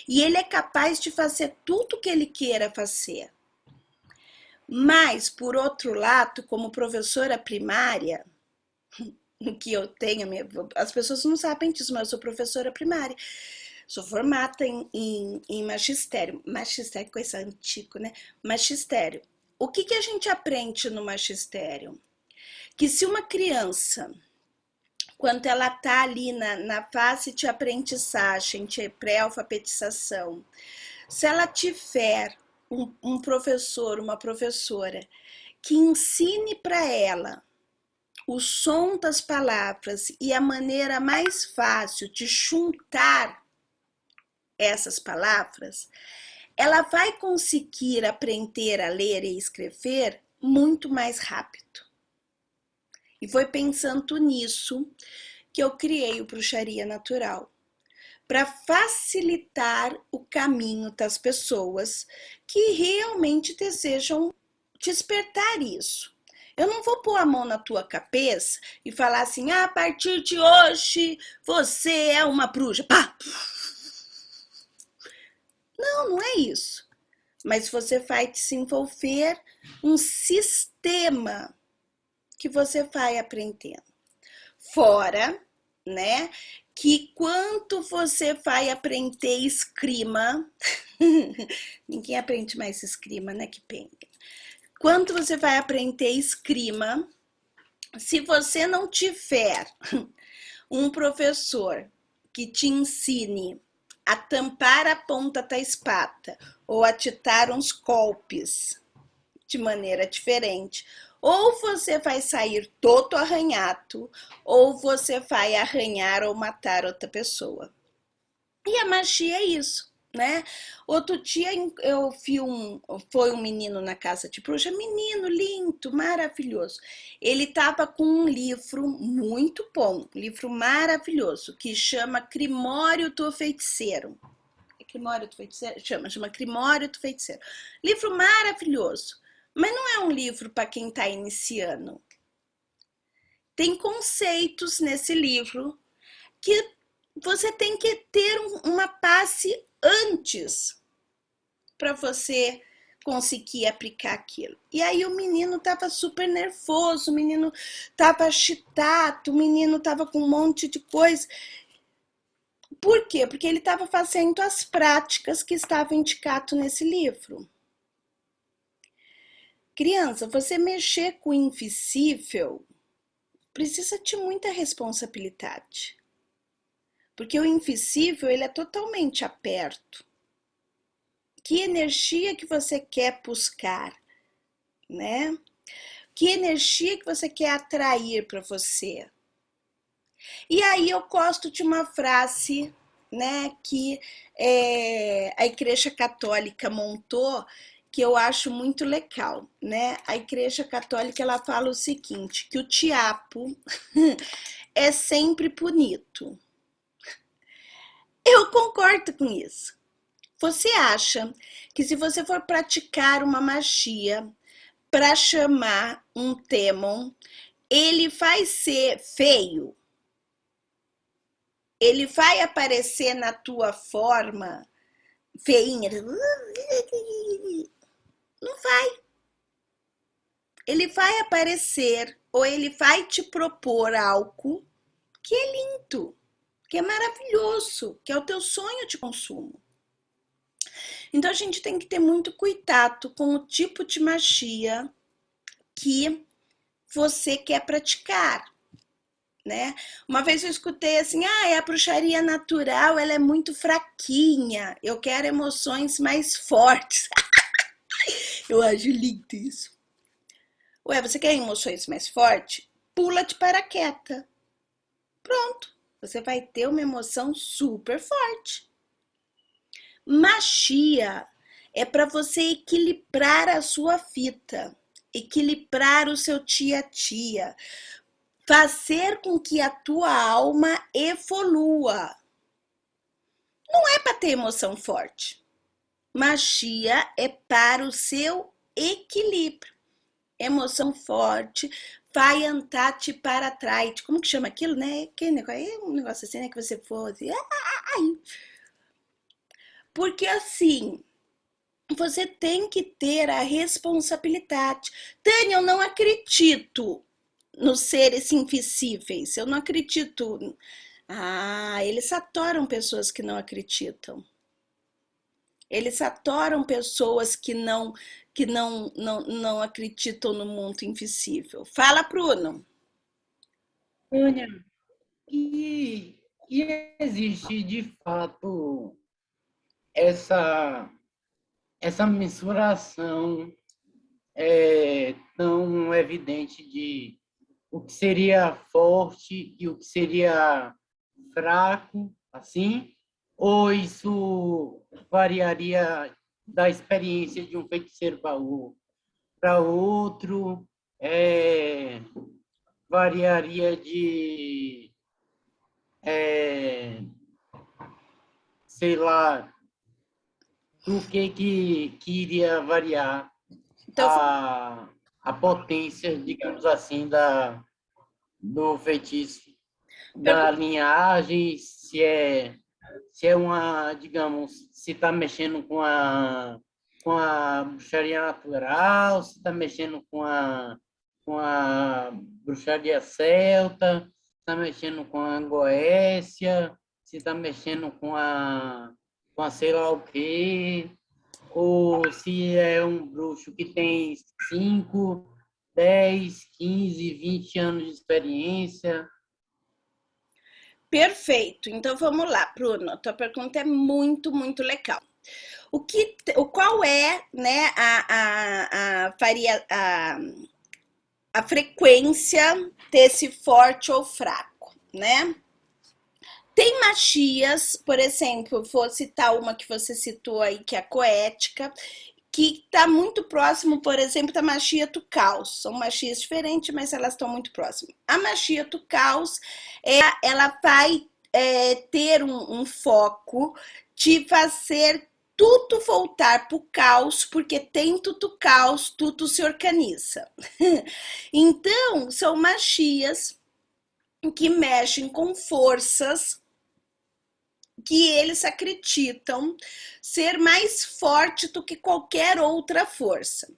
E ele é capaz de fazer tudo o que ele queira fazer. Mas, por outro lado, como professora primária, que eu tenho, as pessoas não sabem disso, mas eu sou professora primária. Sou formada em magistério. Magistério, coisa antiga, né? Magistério. O que a gente aprende no magistério? Que se uma criança, quando ela está ali na fase de aprendizagem, de pré-alfabetização, se ela tiver um professor, uma professora que ensine para ela o som das palavras e a maneira mais fácil de juntar essas palavras, ela vai conseguir aprender a ler e escrever muito mais rápido. E foi pensando nisso que eu criei o Bruxaria Natural, para facilitar o caminho das pessoas que realmente desejam despertar isso. Eu não vou pôr a mão na tua cabeça e falar assim, a partir de hoje você é uma bruxa. Pá! Não, não é isso. Mas você vai desenvolver um sistema que você vai aprendendo. Fora, né, que quanto você vai aprender esgrima, ninguém aprende mais esgrima, né, que pena. Quanto você vai aprender esgrima, se você não tiver um professor que te ensine a tampar a ponta da espada ou a te dar uns golpes de maneira diferente, ou você vai sair todo arranhado, ou você vai arranhar ou matar outra pessoa. E a magia é isso. né? Outro dia eu vi foi um menino na casa de bruxa, menino lindo, maravilhoso. Ele tava com um livro muito bom, um livro maravilhoso, que chama Grimório do Feiticeiro. É Grimório do Feiticeiro? Chama Grimório do Feiticeiro. Livro maravilhoso, mas não é um livro para quem está iniciando. Tem conceitos nesse livro que você tem que ter uma passe antes para você conseguir aplicar aquilo. E aí o menino tava super nervoso, o menino tava agitado, o menino tava com um monte de coisa. Por quê? Porque ele estava fazendo as práticas que estavam indicadas nesse livro. Criança, você mexer com o invisível precisa de muita responsabilidade. Porque o invisível, ele é totalmente aberto. Que energia que você quer buscar, né? Que energia que você quer atrair para você? E aí eu gosto de uma frase, né, que a Igreja Católica montou, que eu acho muito legal, né? A Igreja Católica, ela fala o seguinte, que o diabo é sempre bonito. Eu concordo com isso. Você acha que se você for praticar uma magia para chamar um demon, ele vai ser feio? Ele vai aparecer na tua forma feinha? Não vai. Ele vai aparecer ou ele vai te propor algo que é lindo, que é maravilhoso, que é o teu sonho de consumo. Então a gente tem que ter muito cuidado com o tipo de magia que você quer praticar, né? Uma vez eu escutei assim, a bruxaria natural, ela é muito fraquinha, eu quero emoções mais fortes. Eu acho lindo isso. Ué, você quer emoções mais fortes? Pula de paraquedas. Pronto, você vai ter uma emoção super forte. Magia é para você equilibrar a sua vida, equilibrar o seu dia a dia, fazer com que a tua alma evolua. Não é para ter emoção forte. Magia é para o seu equilíbrio. Emoção forte vai andar-te para trás. Como que chama aquilo, né? Que negócio, é um negócio assim, né? Que você fosse. Porque assim, você tem que ter a responsabilidade. Tânia, eu não acredito nos seres invisíveis. Eu não acredito. Eles adoram pessoas que não acreditam. Eles adoram pessoas que não acreditam no mundo invisível. Fala, Bruno. Tânia, e existe de fato essa, essa mensuração tão evidente de o que seria forte e o que seria fraco, assim? Ou isso variaria da experiência de um feiticeiro para outro? É, variaria de, é, sei lá, do que iria variar Então, a, a potência, digamos assim, do feitiço, da linhagem, se é uma, digamos, se está mexendo com a bruxaria natural, se está mexendo com a bruxaria celta, se está mexendo com a goécia, se está mexendo com a sei lá o quê, ou se é um bruxo que tem 5, 10, 15, 20 anos de experiência. perfeito. Então vamos lá, Bruno. A tua pergunta é muito, muito legal. Qual é, né, a frequência desse forte ou fraco, né? Tem machias, por exemplo, vou citar uma que você citou aí, que é a coética, que está muito próximo, por exemplo, da machia Tucaus. São machias diferentes, mas elas estão muito próximas. A machia Tucaus, ela vai ter um foco de fazer tudo voltar para o caos, porque tem tudo caos, tudo se organiza. Então, são machias que mexem com forças que eles acreditam ser mais forte do que qualquer outra força.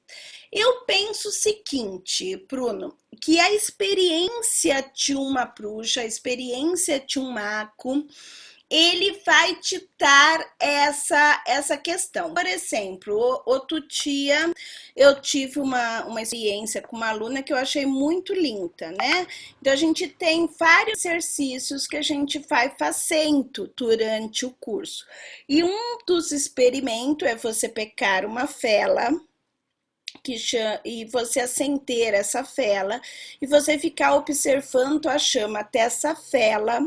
Eu penso o seguinte, Bruno, que a experiência de uma bruxa, a experiência de um mago, ele vai te dar essa questão. Por exemplo, outro dia eu tive uma experiência com uma aluna que eu achei muito linda, né? Então, a gente tem vários exercícios que a gente vai fazendo durante o curso. E um dos experimentos é você pegar uma vela e você acender essa vela e você ficar observando a chama dessa vela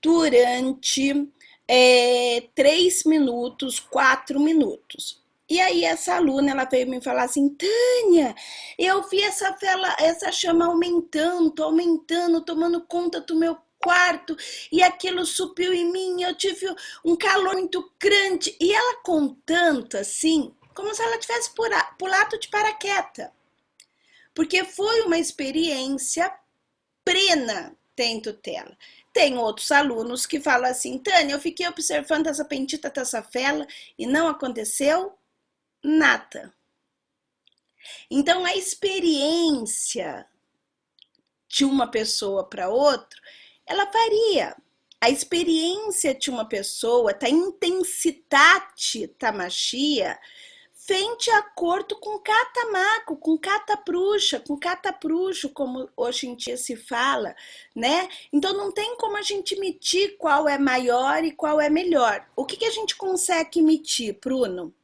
durante 3 minutos, 4 minutos. E aí essa aluna, ela veio me falar assim, Tânia, eu vi essa vela, essa chama aumentando, tomando conta do meu quarto, e aquilo subiu em mim, eu tive um calor muito grande. E ela contando assim, como se ela tivesse pulado de paraquedas, porque foi uma experiência plena dentro dela. Tem outros alunos que falam assim, Tânia, eu fiquei observando essa bendita dessa vela e não aconteceu nada. Então, a experiência de uma pessoa para outra, ela varia. A experiência de uma pessoa, a intensidade da magia, vem de acordo com cada mago, com cada bruxa, com cada bruxo, como hoje em dia se fala, né? Então não tem como a gente medir qual é maior e qual é melhor. O que a gente consegue medir, Bruno?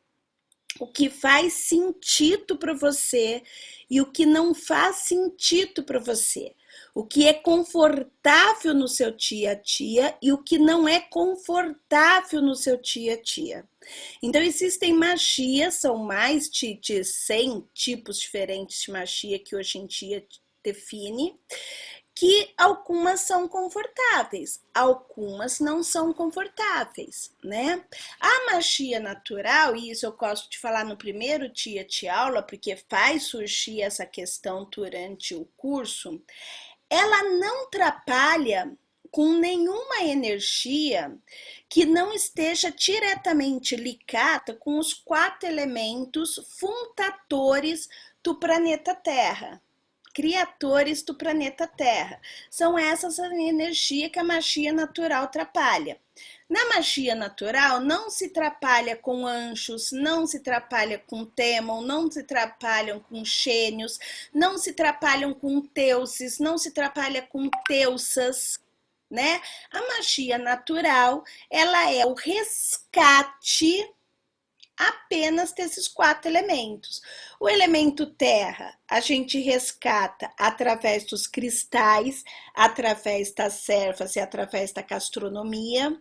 O que faz sentido para você e o que não faz sentido para você. O que é confortável no seu dia a dia e o que não é confortável no seu dia a dia. Então, existem magias, são mais de 100 tipos diferentes de magia que hoje em dia define, que algumas são confortáveis, algumas não são confortáveis, né? A magia natural, e isso eu gosto de falar no primeiro dia de aula, porque faz surgir essa questão durante o curso, ela não atrapalha com nenhuma energia que não esteja diretamente ligada com os 4 elementos fundadores do planeta Terra, criadores do planeta Terra. São essas a energia que a magia natural atrapalha. Na magia natural, não se trabalha com anjos, não se trabalha com Temon, não se trabalham com gênios, não se trabalham com deuses, não se trabalha com deusas, né? A magia natural, ela é o resgate apenas desses 4 elementos. O elemento terra, a gente resgata através dos cristais, através das ervas e através da gastronomia.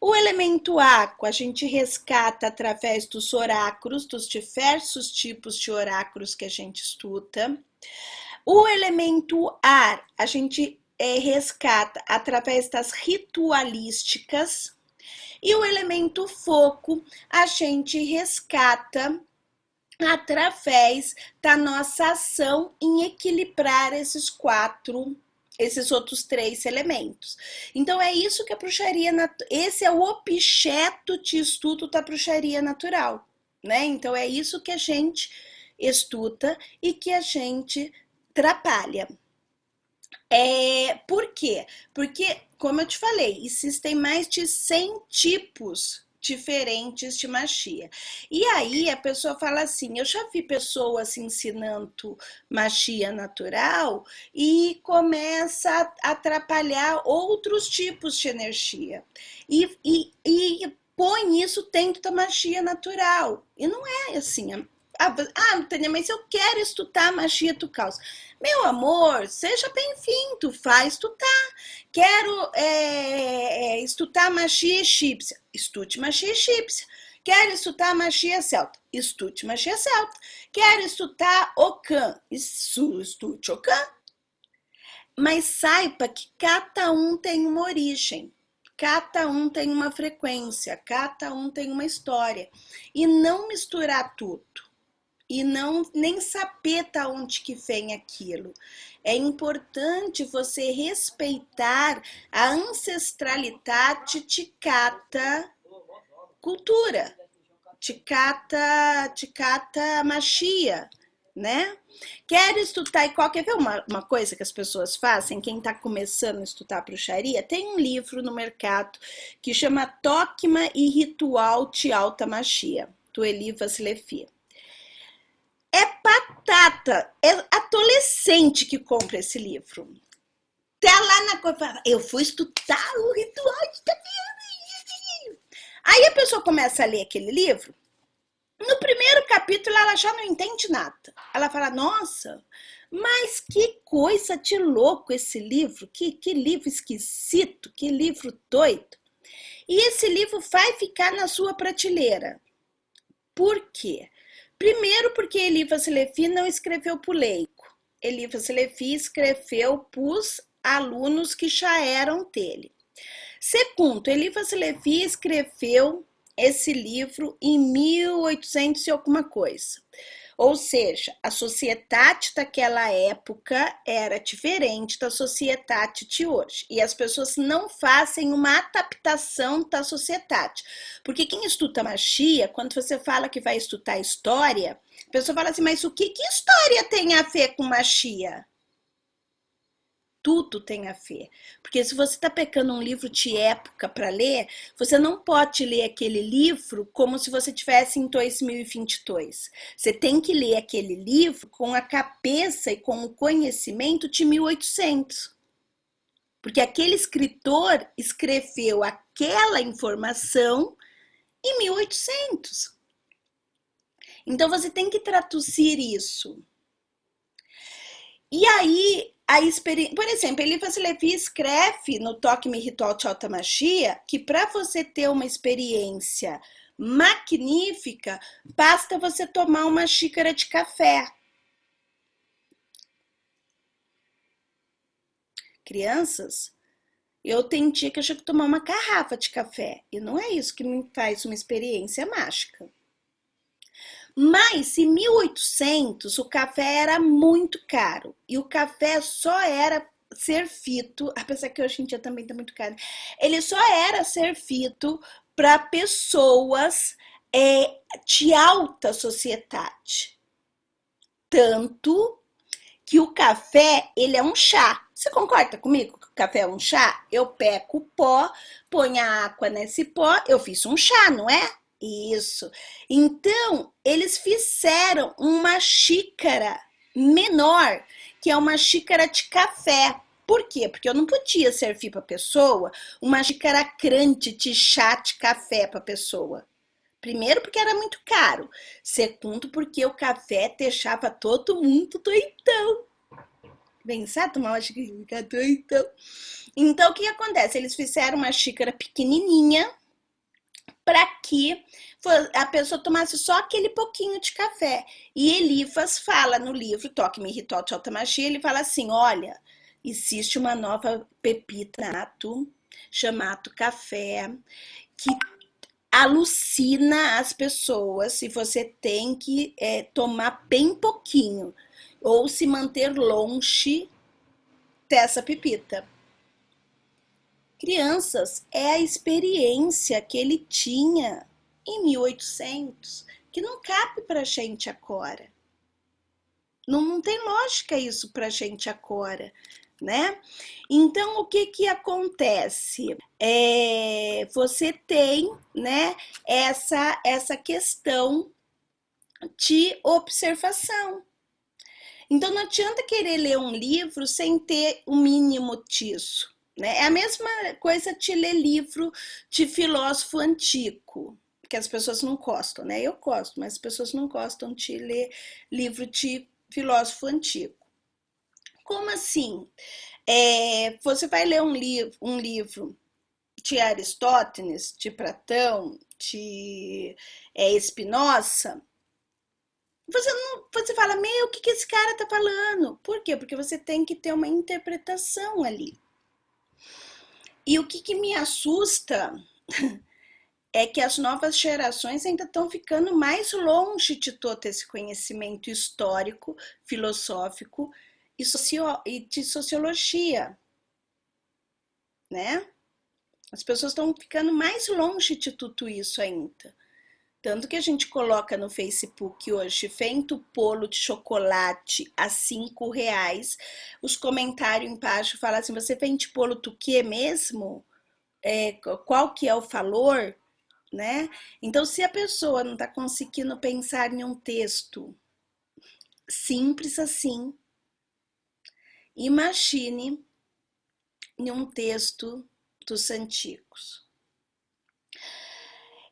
O elemento água, a gente resgata através dos oráculos, dos diversos tipos de oráculos que a gente estuda. O elemento ar, a gente resgata através das ritualísticas. E o elemento fogo, a gente resgata através da nossa ação em equilibrar esses outros 3 elementos. Então, é isso que a bruxaria, esse é o objeto de estudo da bruxaria natural, né? Então, é isso que a gente estuda e que a gente trabalha. Por quê? Porque, como eu te falei, existem mais de 100 tipos diferentes de magia. E aí a pessoa fala assim, eu já vi pessoas ensinando magia natural e começa a atrapalhar outros tipos de energia. E põe isso dentro da magia natural. E não é assim. Tânia, mas eu quero estudar magia tu causa. Meu amor, seja bem-vindo, tu faz estudar. Quero estudar magia egípcia, estude magia egípcia. Quero estudar magia celta, estude magia celta. Quero estudar Ocã, estude Ocã. Mas saiba que cada um tem uma origem, cada um tem uma frequência, cada um tem uma história. E não misturar tudo. E não nem saber de onde que vem aquilo. É importante você respeitar a ancestralidade de cada cultura, de cada magia, né? Quero estudar, e quer ver uma coisa que as pessoas fazem? Quem está começando a estudar bruxaria, tem um livro no mercado que chama Dogma e Ritual de Alta Magia, do Elifas Levi. É batata, é adolescente que compra esse livro. Tá lá na coisa, eu fui estudar o ritual de... Aí a pessoa começa a ler aquele livro, no primeiro capítulo ela já não entende nada. Ela fala, nossa, mas que coisa de louco esse livro, que livro esquisito, que livro doido. E esse livro vai ficar na sua prateleira. Por quê? Primeiro porque Elifas Levi não escreveu para o leigo. Elifas Levi escreveu para os alunos que já eram dele. Segundo, Elifas Levi escreveu esse livro em 1800 e alguma coisa. Ou seja, a sociedade daquela época era diferente da sociedade de hoje. E as pessoas não fazem uma adaptação da sociedade. Porque quem estuda magia, quando você fala que vai estudar história, a pessoa fala assim, mas o que história tem a ver com magia? Tudo tem a ver. Porque se você está pegando um livro de época para ler, você não pode ler aquele livro como se você estivesse em 2022. Você tem que ler aquele livro com a cabeça e com o conhecimento de 1800. Porque aquele escritor escreveu aquela informação em 1800. Então você tem que traduzir isso. E aí, por exemplo, Elifas Levi escreve no Dogma e Ritual de Alta Magia que para você ter uma experiência magnífica, basta você tomar uma xícara de café. Crianças, eu tenho dia que eu chego a tomar uma garrafa de café. E não é isso que me faz uma experiência mágica. Mas em 1800 o café era muito caro e o café só era servido, apesar que hoje em dia também está muito caro, ele só era servido para pessoas de alta sociedade. Tanto que o café, ele é um chá. Você concorda comigo que o café é um chá? Eu pego o pó, ponho a água nesse pó, eu fiz um chá, não é? Isso. Então, eles fizeram uma xícara menor, que é uma xícara de café. Por quê? Porque eu não podia servir para a pessoa uma xícara grande de chá de café para a pessoa. Primeiro, porque era muito caro. Segundo, porque o café deixava todo mundo doidão. Pensar, tomar uma xícara e ficar doidão. Então, o que acontece? Eles fizeram uma xícara pequenininha, para que a pessoa tomasse só aquele pouquinho de café. E Elifas fala no livro Dogma e Ritual de Alta Magia, ele fala assim, olha, existe uma nova pepita nato, chamado café, que alucina as pessoas e você tem que tomar bem pouquinho ou se manter longe dessa pepita. Crianças, é a experiência que ele tinha em 1800, que não cabe para a gente agora. Não tem lógica isso para a gente agora, né? Então, o que acontece? Você tem, né, essa questão de observação. Então, não adianta querer ler um livro sem ter o mínimo disso. Né? É a mesma coisa de ler livro de filósofo antigo. porque as pessoas não gostam, né? Eu gosto, mas as pessoas não gostam de ler livro de filósofo antigo. Como assim? Você vai ler um livro de Aristóteles, de Platão, de Spinoza, você fala, meu, o que esse cara tá falando? Por quê? Porque você tem que ter uma interpretação ali. E o que me assusta é que as novas gerações ainda estão ficando mais longe de todo esse conhecimento histórico, filosófico e de sociologia, né? As pessoas estão ficando mais longe de tudo isso ainda. Tanto que a gente coloca no Facebook hoje, feito bolo de chocolate a R$ 5. Os comentários embaixo falam assim, você vende bolo do que mesmo? Qual que é o valor? Né? Então, se a pessoa não está conseguindo pensar em um texto simples assim, imagine em um texto dos antigos.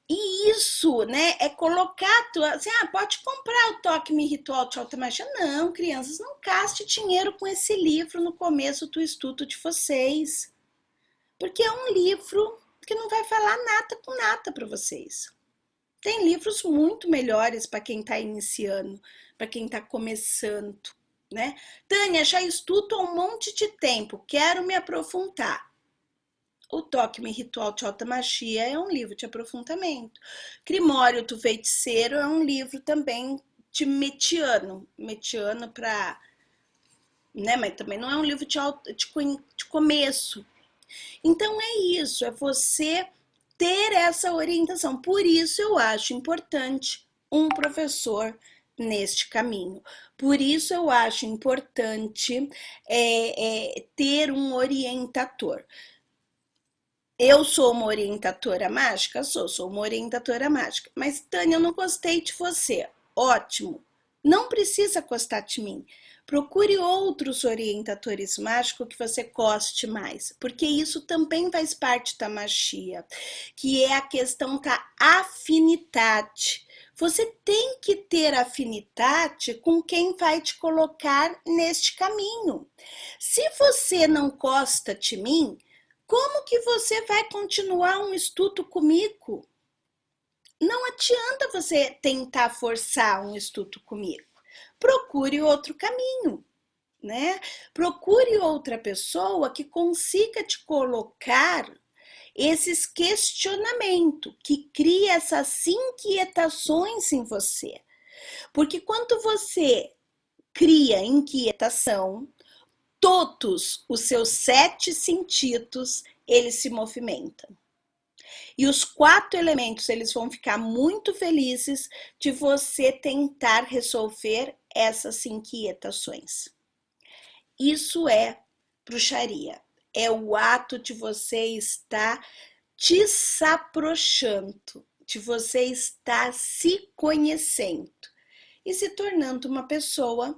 E isso, né, é colocar, assim, pode comprar o Toque-me Ritual de Alta Magia. Não, crianças, não gaste dinheiro com esse livro no começo do estudo de vocês. Porque é um livro que não vai falar nada com nada para vocês. Tem livros muito melhores para quem está iniciando, para quem está começando, né? Tânia, já estudo há um monte de tempo, quero me aprofundar. O Toque-me Ritual de Alta Magia é um livro de aprofundamento. Grimório do Feiticeiro é um livro também de mediano para... Né? Mas também não é um livro de começo. Então é isso, é você ter essa orientação. Por isso eu acho importante um professor neste caminho. Por isso eu acho importante ter um orientador. Eu sou uma orientadora mágica? Sou uma orientadora mágica. Mas, Tânia, eu não gostei de você. Ótimo. Não precisa gostar de mim. Procure outros orientadores mágicos que você goste mais, porque isso também faz parte da magia, que é a questão da afinidade. Você tem que ter afinidade com quem vai te colocar neste caminho. Se você não gosta de mim, como que você vai continuar um estudo comigo? Não adianta você tentar forçar um estudo comigo. Procure outro caminho, né? Procure outra pessoa que consiga te colocar esses questionamentos, que cria essas inquietações em você. Porque quando você cria inquietação, todos os seus 7 sentidos, eles se movimentam. E os 4 elementos, eles vão ficar muito felizes de você tentar resolver essas inquietações. Isso é bruxaria. É o ato de você estar desabrochando, de você estar se conhecendo e se tornando uma pessoa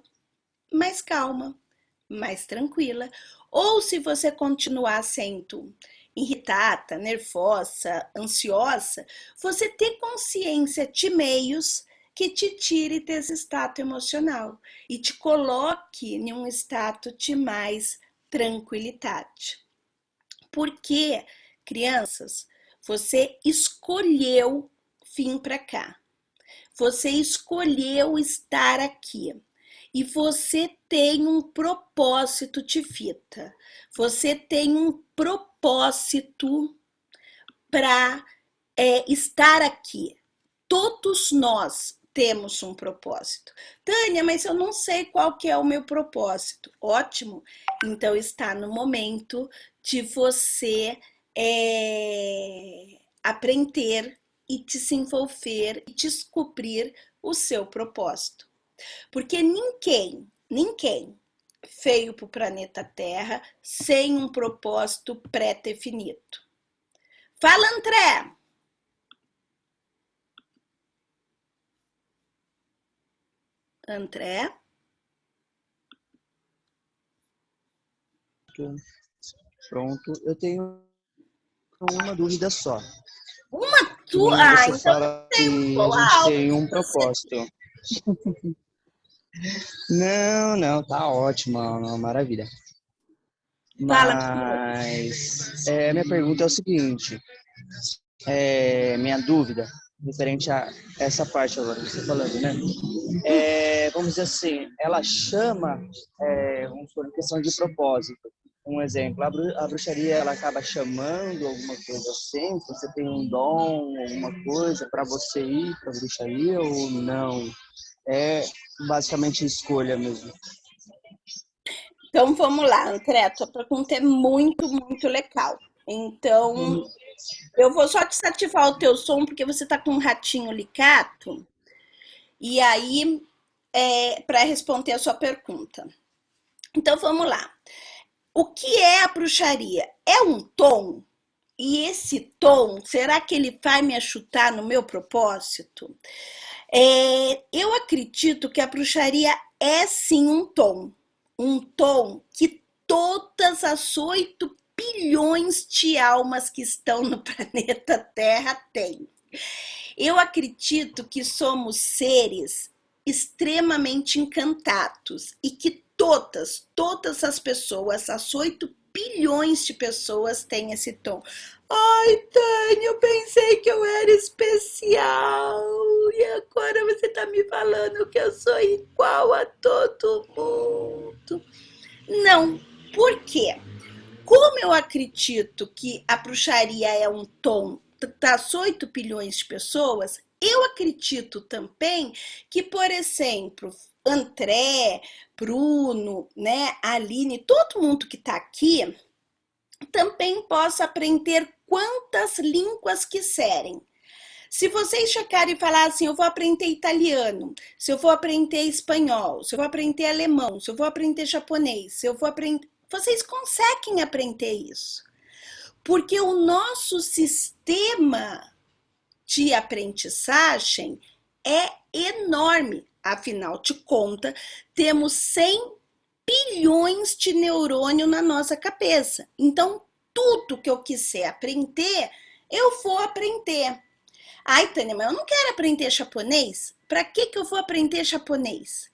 mais calma, mais tranquila. Ou se você continuar sendo irritada, nervosa, ansiosa, você ter consciência de meios que te tire desse estado emocional e te coloque em um estado de mais tranquilidade. Porque, crianças, você escolheu vir para cá. Você escolheu estar aqui. E você tem um propósito de vida. Você tem um propósito para estar aqui. Todos nós temos um propósito. Tânia, mas eu não sei qual que é o meu propósito. Ótimo. Então está no momento de você aprender e desenvolver e descobrir o seu propósito. Porque ninguém veio para o planeta Terra sem um propósito pré-definido. Fala, André! André? Pronto, eu tenho uma dúvida só. Uma Quando você Então fala tem um que a tom gente alto tem que um você. propósito. Não, não, tá ótimo, uma maravilha. Fala. Mas minha pergunta é o seguinte, minha dúvida, referente a essa parte agora que você está falando, né? Vamos dizer assim, ela chama, vamos supor, em questão de propósito. Um exemplo, a bruxaria, ela acaba chamando alguma coisa assim, se você tem um dom, alguma coisa para você ir para a bruxaria ou não? É basicamente escolha mesmo. Então vamos lá, André, tua pergunta é muito, muito legal. Então, eu vou só desativar o teu som porque você tá com um ratinho licato. E aí, para responder a sua pergunta. Então vamos lá. O que é a bruxaria? É um tom? E esse tom, será que ele vai me achutar no meu propósito? Eu acredito que a bruxaria é sim um tom que todas as 8 bilhões de almas que estão no planeta Terra têm. Eu acredito que somos seres extremamente encantados e que todas as pessoas, as 8 bilhões de pessoas têm esse tom. Ai, Tânia, eu pensei que eu era especial e agora você tá me falando que eu sou igual a todo mundo. Não, por quê? Como eu acredito que a bruxaria é um tom das 8 bilhões de pessoas, eu acredito também que, por exemplo, André, Bruno, né, Aline, todo mundo que está aqui, também possa aprender quantas línguas quiserem. Se vocês chegarem e falar assim, eu vou aprender italiano, se eu vou aprender espanhol, se eu vou aprender alemão, se eu vou aprender japonês, se eu vou aprender... Vocês conseguem aprender isso. Porque o nosso sistema de aprendizagem é enorme. Afinal de contas, temos 100 bilhões de neurônios na nossa cabeça. Então, tudo que eu quiser aprender, eu vou aprender. Ai, Tânia, mas eu não quero aprender japonês. Para que eu vou aprender japonês?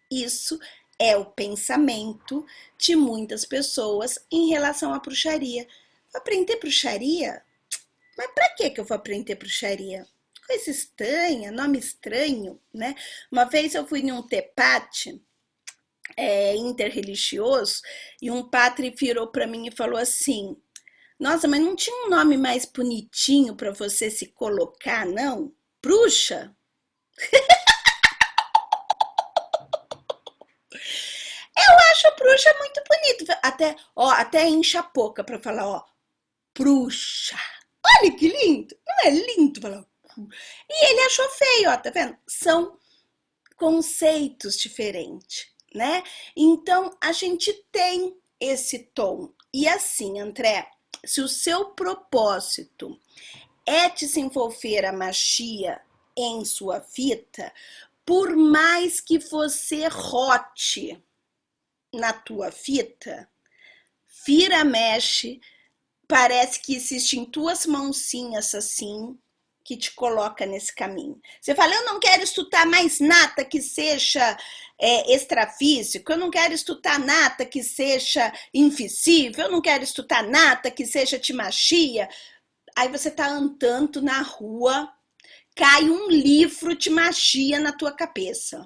Isso é o pensamento de muitas pessoas em relação à bruxaria. Vou aprender bruxaria? Mas para que eu vou aprender bruxaria? Coisa estranha, nome estranho, né? Uma vez eu fui num tepate interreligioso e um padre virou para mim e falou assim: nossa, mas não tinha um nome mais bonitinho para você se colocar, não? Bruxa? Eu acho bruxa muito bonito. Até enche a boca para falar, ó, bruxa. Olha que lindo. Não é lindo falar? E ele achou feio, ó, tá vendo? São conceitos diferentes, né? Então, a gente tem esse tom. E assim, André, se o seu propósito é desenvolver a magia em sua vida, por mais que você rote na tua vida, vira, mexe, parece que existem tuas mãozinhas assim, que te coloca nesse caminho. Você fala, eu não quero estudar mais nada que seja extrafísico, eu não quero estudar nada que seja invisível, eu não quero estudar nada que seja de magia. Aí você tá andando na rua, cai um livro de magia na tua cabeça.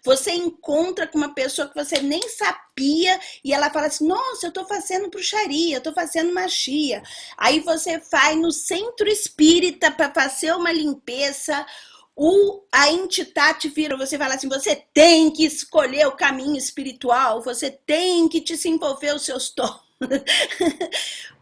Você encontra com uma pessoa que você nem sabia e ela fala assim, nossa, eu tô fazendo bruxaria, eu tô fazendo magia. Aí você vai no centro espírita para fazer uma limpeza, a entidade vira, você fala assim, você tem que escolher o caminho espiritual, você tem que desenvolver os seus dons.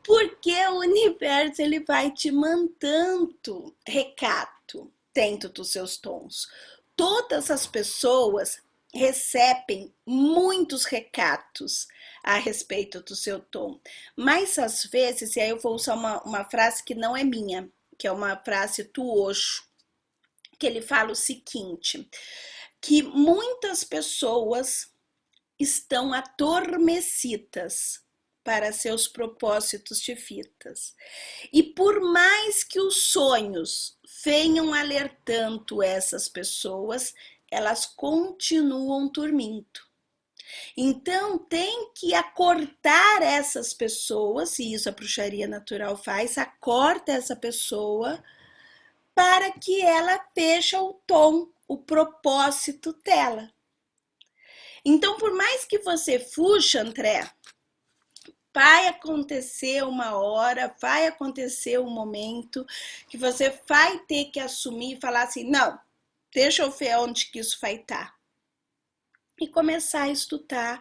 Porque o universo ele vai te mandando recado dentro dos seus tons. Todas as pessoas recebem muitos recados a respeito do seu tom, mas às vezes, e aí eu vou usar uma frase que não é minha, que é uma frase do Osho, que ele fala o seguinte, que muitas pessoas estão adormecidas para seus propósitos de vidas. E por mais que os sonhos venham alertando essas pessoas, elas continuam dormindo. Então tem que acordar essas pessoas, e isso a bruxaria natural faz, acorda essa pessoa para que ela veja o tom, o propósito dela. Então, por mais que você fuja, André, vai acontecer uma hora, vai acontecer um momento que você vai ter que assumir e falar assim, não, deixa eu ver onde que isso vai estar. E começar a estudar,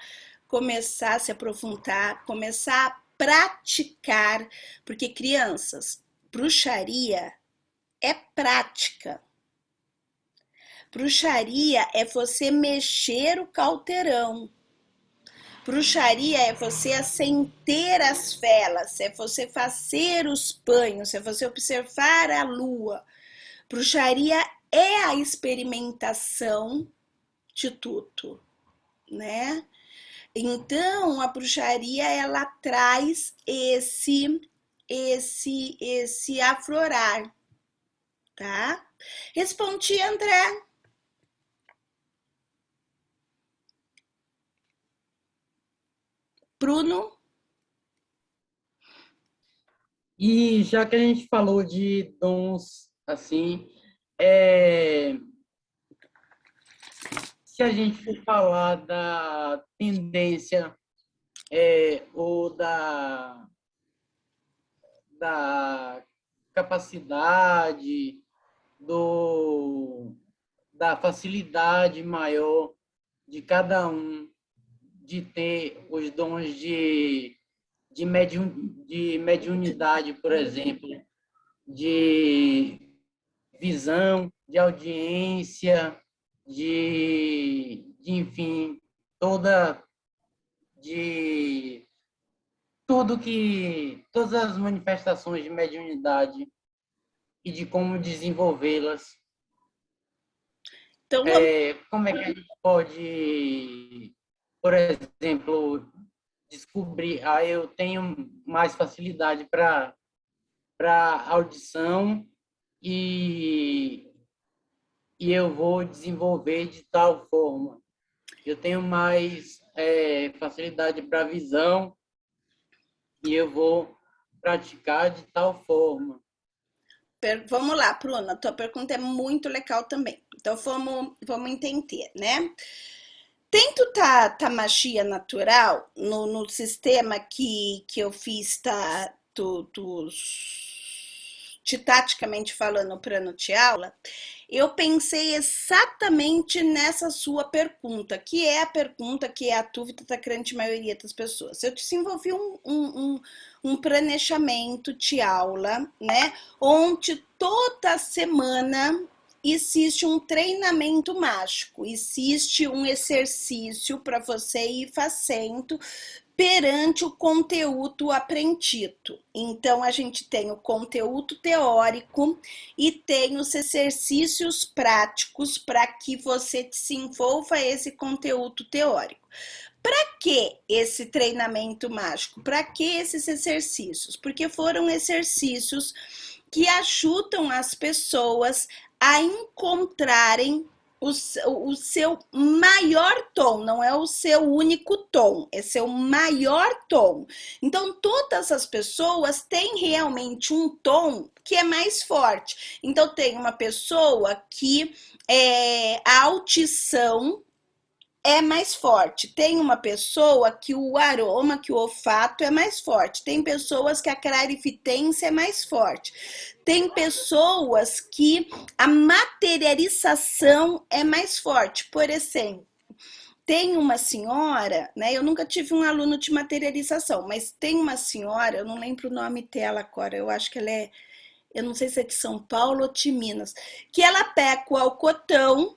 começar a se aprofundar, começar a praticar, porque crianças, bruxaria é prática. Bruxaria é você mexer o caldeirão. Bruxaria é você acender as velas, é você fazer os banhos, é você observar a lua. Bruxaria é a experimentação de tudo, né? Então, a bruxaria, ela traz esse aflorar, tá? Respondi, André. Bruno? E já que a gente falou de dons, assim, se a gente for falar da tendência ou da capacidade, da facilidade maior de cada um de ter os dons de mediunidade, por exemplo, de visão, de audiência, enfim, de todas as manifestações de mediunidade e de como desenvolvê-las. Então, Como é que a gente pode, por exemplo, descobrir, eu tenho mais facilidade para audição e eu vou desenvolver de tal forma. Eu tenho mais facilidade para visão e eu vou praticar de tal forma. Vamos lá, Bruna, tua pergunta é muito legal também. Então, vamos entender, né? Dentro da magia natural, no sistema que eu fiz didaticamente falando para de aula, eu pensei exatamente nessa sua pergunta, que é a pergunta que é a dúvida da grande maioria das pessoas. Eu desenvolvi um planejamento de aula, né, onde toda semana existe um treinamento mágico, existe um exercício para você ir fazendo perante o conteúdo aprendido. Então, a gente tem o conteúdo teórico e tem os exercícios práticos para que você desenvolva esse conteúdo teórico. Para que esse treinamento mágico? Para que esses exercícios? Porque foram exercícios que ajudam as pessoas a encontrarem o seu maior tom, não é o seu único tom, é seu maior tom. Então, todas as pessoas têm realmente um tom que é mais forte. Então, tem uma pessoa que a audição é mais forte. Tem uma pessoa que o aroma, que o olfato é mais forte. Tem pessoas que a clarividência é mais forte. Tem pessoas que a materialização é mais forte. Por exemplo, tem uma senhora, né? Eu nunca tive um aluno de materialização, mas tem uma senhora, eu não lembro o nome dela agora, eu acho que ela é, eu não sei se é de São Paulo ou de Minas, que ela pega o algodão,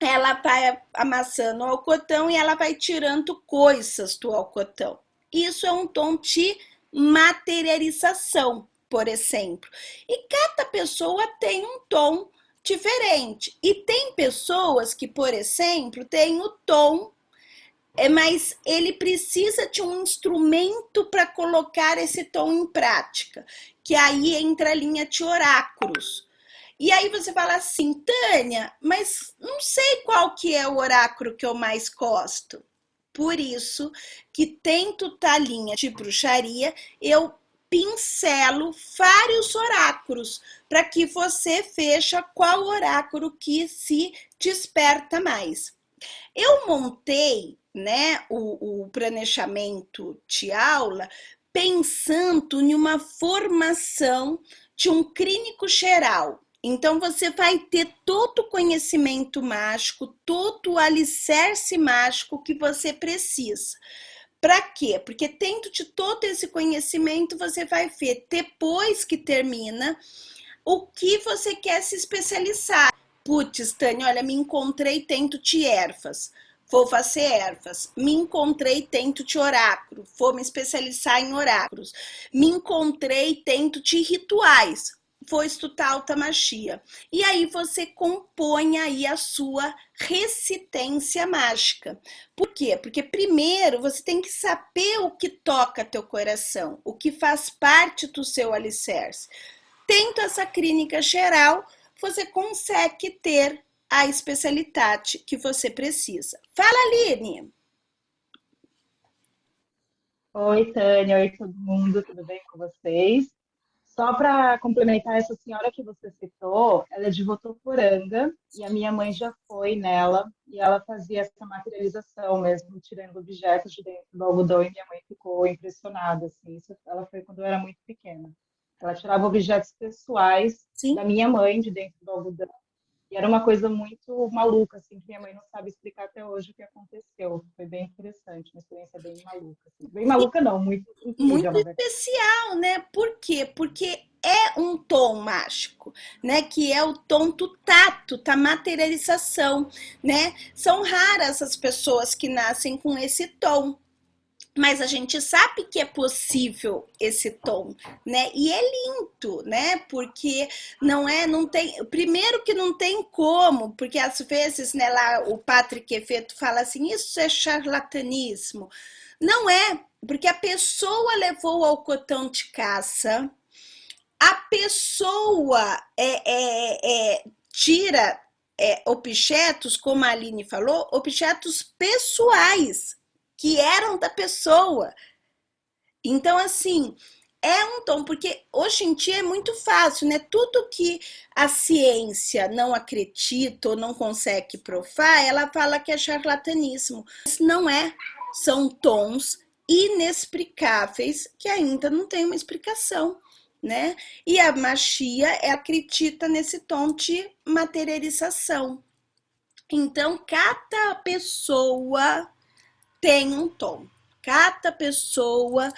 ela vai amassando o algodão e ela vai tirando coisas do algodão. Isso é um tom de materialização, por exemplo. E cada pessoa tem um tom diferente. E tem pessoas que, por exemplo, têm o tom mas ele precisa de um instrumento para colocar esse tom em prática, que aí entra a linha de oráculos. E aí você fala assim, Tânia, mas não sei qual que é o oráculo que eu mais gosto. Por isso que tento a linha de bruxaria, eu pincelo vários oráculos para que você veja qual oráculo que se desperta mais. Eu montei, né, o planejamento de aula pensando em uma formação de um clínico geral. Então, você vai ter todo o conhecimento mágico, todo o alicerce mágico que você precisa. Para quê? Porque dentro de todo esse conhecimento, você vai ver, depois que termina, o que você quer se especializar. Putz, Tânia, olha, me encontrei dentro de ervas, vou fazer ervas. Me encontrei dentro de oráculo, vou me especializar em oráculos. Me encontrei dentro de rituais, vou estudar alta magia. E aí você compõe aí a sua resistência mágica. Por quê? Porque primeiro você tem que saber o que toca teu coração, o que faz parte do seu alicerce. Tendo essa clínica geral, você consegue ter a especialidade que você precisa. Fala, Aline! Oi, Tânia, oi todo mundo, tudo bem com vocês? Só para complementar, essa senhora que você citou, ela é de Votuporanga e a minha mãe já foi nela e ela fazia essa materialização mesmo, tirando objetos de dentro do algodão e minha mãe ficou impressionada, assim, isso ela foi quando eu era muito pequena. Ela tirava objetos pessoais Sim. da minha mãe de dentro do algodão e era uma coisa muito maluca, assim, que minha mãe não sabe explicar até hoje o que aconteceu. Foi bem interessante, uma experiência bem maluca. Assim. Bem maluca não, muito incrível, Muito na verdade. especial, né? Por quê? Porque é um tom mágico, né? Que é o tom do tato, da materialização, né? São raras as pessoas que nascem com esse tom. Mas a gente sabe que é possível esse tom, né? E é lindo, né? Porque não tem, primeiro que não tem como, porque às vezes, né, lá o Patrick Effeto fala assim, isso é charlatanismo. Não é, porque a pessoa levou ao cotão de caça, a pessoa tira objetos, como a Aline falou, objetos pessoais que eram da pessoa. Então, assim, é um tom, porque hoje em dia é muito fácil, né? Tudo que a ciência não acredita ou não consegue provar, ela fala que é charlatanismo. Mas não é, são tons inexplicáveis que ainda não tem uma explicação, né? E a magia acredita nesse tom de materialização. Então, cada pessoa tem um tom. Cada pessoa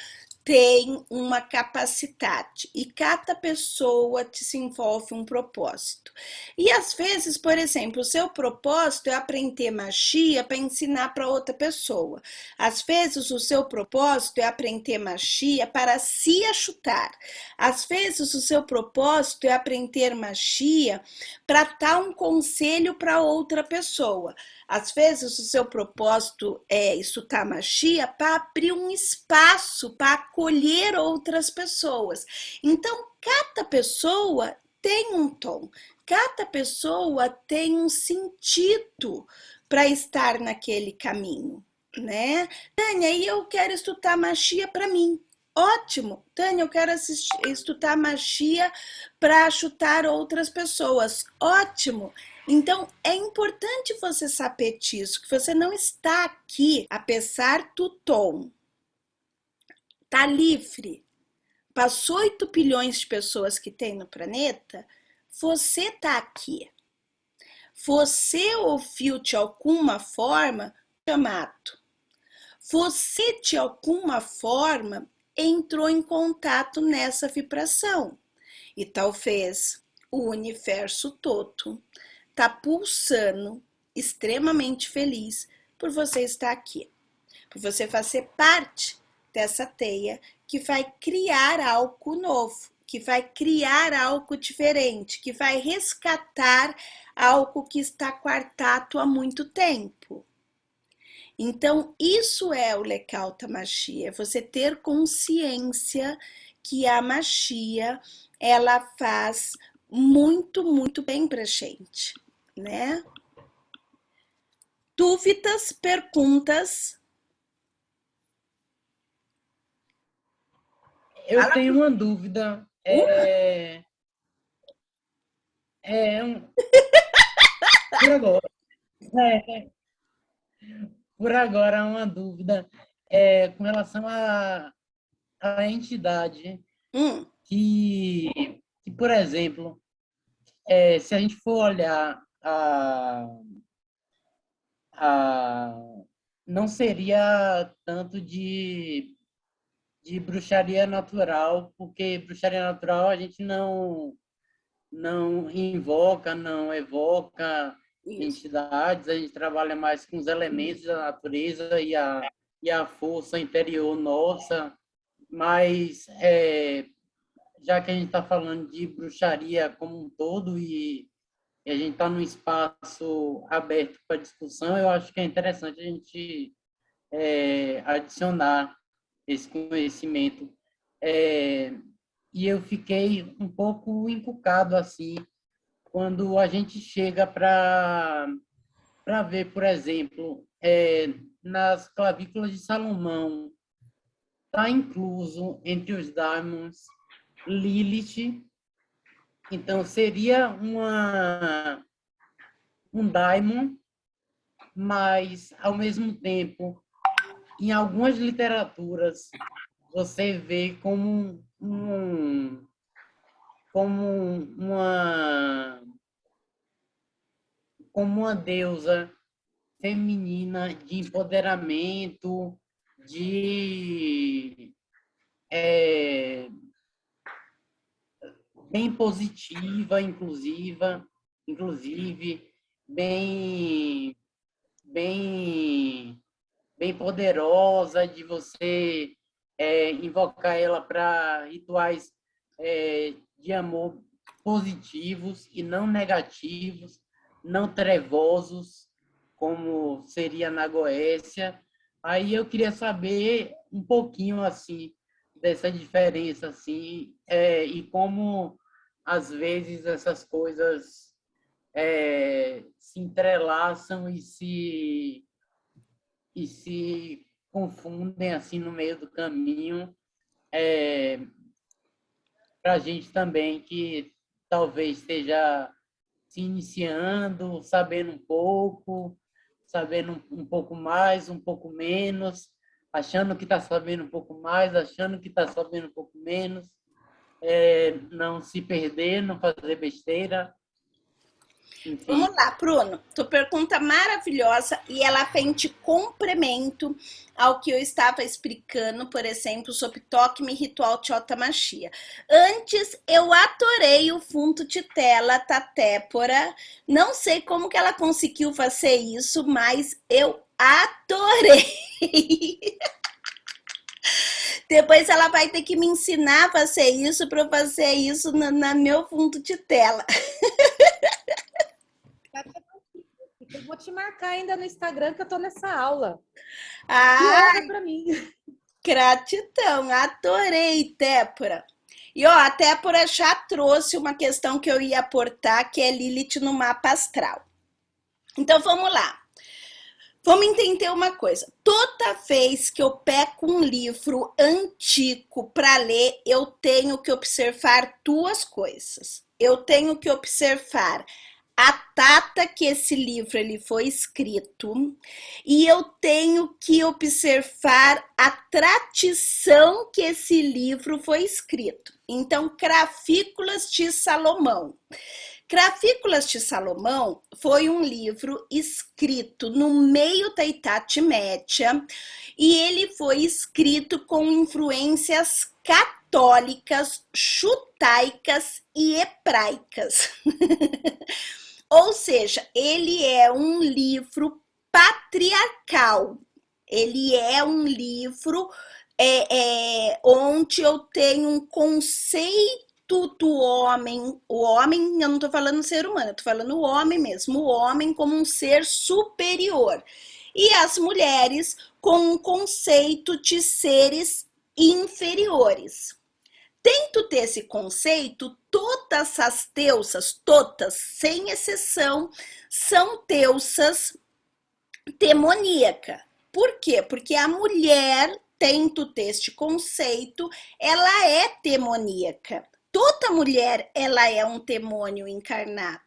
tem uma capacidade e cada pessoa desenvolve um propósito. E às vezes, por exemplo, o seu propósito é aprender magia para ensinar para outra pessoa. Às vezes, o seu propósito é aprender magia para se achutar. Às vezes, o seu propósito é aprender magia para dar um conselho para outra pessoa. Às vezes, o seu propósito é estudar magia para abrir um espaço para acolher outras pessoas. Então, cada pessoa tem um tom, cada pessoa tem um sentido para estar naquele caminho, né? Tânia, e eu quero estudar magia para mim. Ótimo, Tânia, eu quero estudar magia para chutar outras pessoas. Ótimo. Então, é importante você saber disso, que você não está aqui, apesar do tom. Está livre. Passou 8 bilhões de pessoas que tem no planeta, você está aqui. Você ouviu de alguma forma o chamado. Você, de alguma forma, entrou em contato nessa vibração. E talvez o universo todo está pulsando, extremamente feliz por você estar aqui, por você fazer parte dessa teia que vai criar algo novo, que vai criar algo diferente, que vai resgatar algo que está quartado há muito tempo. Então, isso é o Lekal Tamashia, é você ter consciência que a Machia, ela faz muito, muito bem pra gente, né? Dúvidas, perguntas? Eu tenho uma dúvida. Por agora, é, por agora, uma dúvida com relação à entidade Hum, por exemplo, se a gente for olhar a não seria tanto de bruxaria natural, porque bruxaria natural a gente não invoca, não evoca isso. entidades, a gente trabalha mais com os elementos da natureza e a força interior nossa, mas já que a gente está falando de bruxaria como um todo e a gente está num espaço aberto para discussão, eu acho que é interessante a gente adicionar esse conhecimento. É, e eu fiquei um pouco encucado assim quando a gente chega para ver, por exemplo, nas clavículas de Salomão, está incluso entre os Diamonds Lilith, então seria um Daimon, mas ao mesmo tempo, em algumas literaturas, você vê como uma deusa feminina de empoderamento, de bem positiva, inclusive bem bem bem poderosa, de você invocar ela para rituais de amor positivos e não negativos, não trevosos, como seria na Goécia. Aí eu queria saber um pouquinho assim dessa diferença assim e como às vezes essas coisas se entrelaçam e se confundem assim no meio do caminho, para a gente também que talvez esteja se iniciando, sabendo um pouco mais, um pouco menos, achando que está sabendo um pouco mais, achando que está sabendo um pouco menos, não se perder, não fazer besteira, enfim. Vamos lá, Bruno. Tua pergunta maravilhosa e ela vem de complemento ao que eu estava explicando, por exemplo, sobre toque e ritual Chotamachia. Antes, eu adorei o fundo de tela da Tépora. Não sei como que ela conseguiu fazer isso, mas eu adorei. Depois ela vai ter que me ensinar a fazer isso para eu fazer isso no meu fundo de tela. Eu vou te marcar ainda no Instagram que eu tô nessa aula. Ah, para mim. gratidão, adorei, Tépora. E ó, a Tépora já trouxe uma questão que eu ia aportar, que é Lilith no mapa astral. Então vamos lá. Vamos entender uma coisa. Toda vez que eu pego um livro antigo para ler, eu tenho que observar duas coisas. Eu tenho que observar a data que esse livro ele foi escrito e eu tenho que observar a tradição que esse livro foi escrito. Então, Cravículas de Salomão. Cravículas de Salomão foi um livro escrito no meio da Idade Média e ele foi escrito com influências católicas, judaicas e hebraicas. Ou seja, ele é um livro patriarcal. Ele é um livro onde eu tenho um conceito do homem. O homem, eu não estou falando ser humano, eu estou falando o homem mesmo. O homem como um ser superior. e as mulheres com um conceito de seres inferiores. Tendo ter esse conceito, todas as deusas, todas, sem exceção, são deusas demoníacas. Por quê? Porque a mulher, tendo ter este conceito, ela é demoníaca. Toda mulher, ela é um demônio encarnado,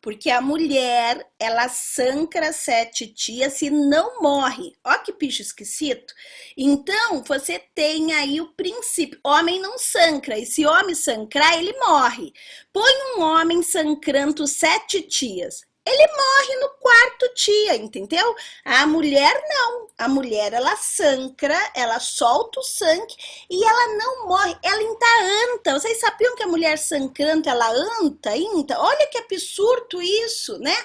porque a mulher, ela sangra 7 dias e não morre. Ó que bicho esquisito. Então, você tem aí o princípio, homem não sangra, e se homem sangrar, ele morre. Põe um homem sangrando 7 dias, ele morre no 4º dia, entendeu? A mulher não, a mulher ela sangra, ela solta o sangue e ela não morre, ela ainda anda. Vocês sabiam que a mulher sangrando ela anda ainda? Olha que absurdo isso, né?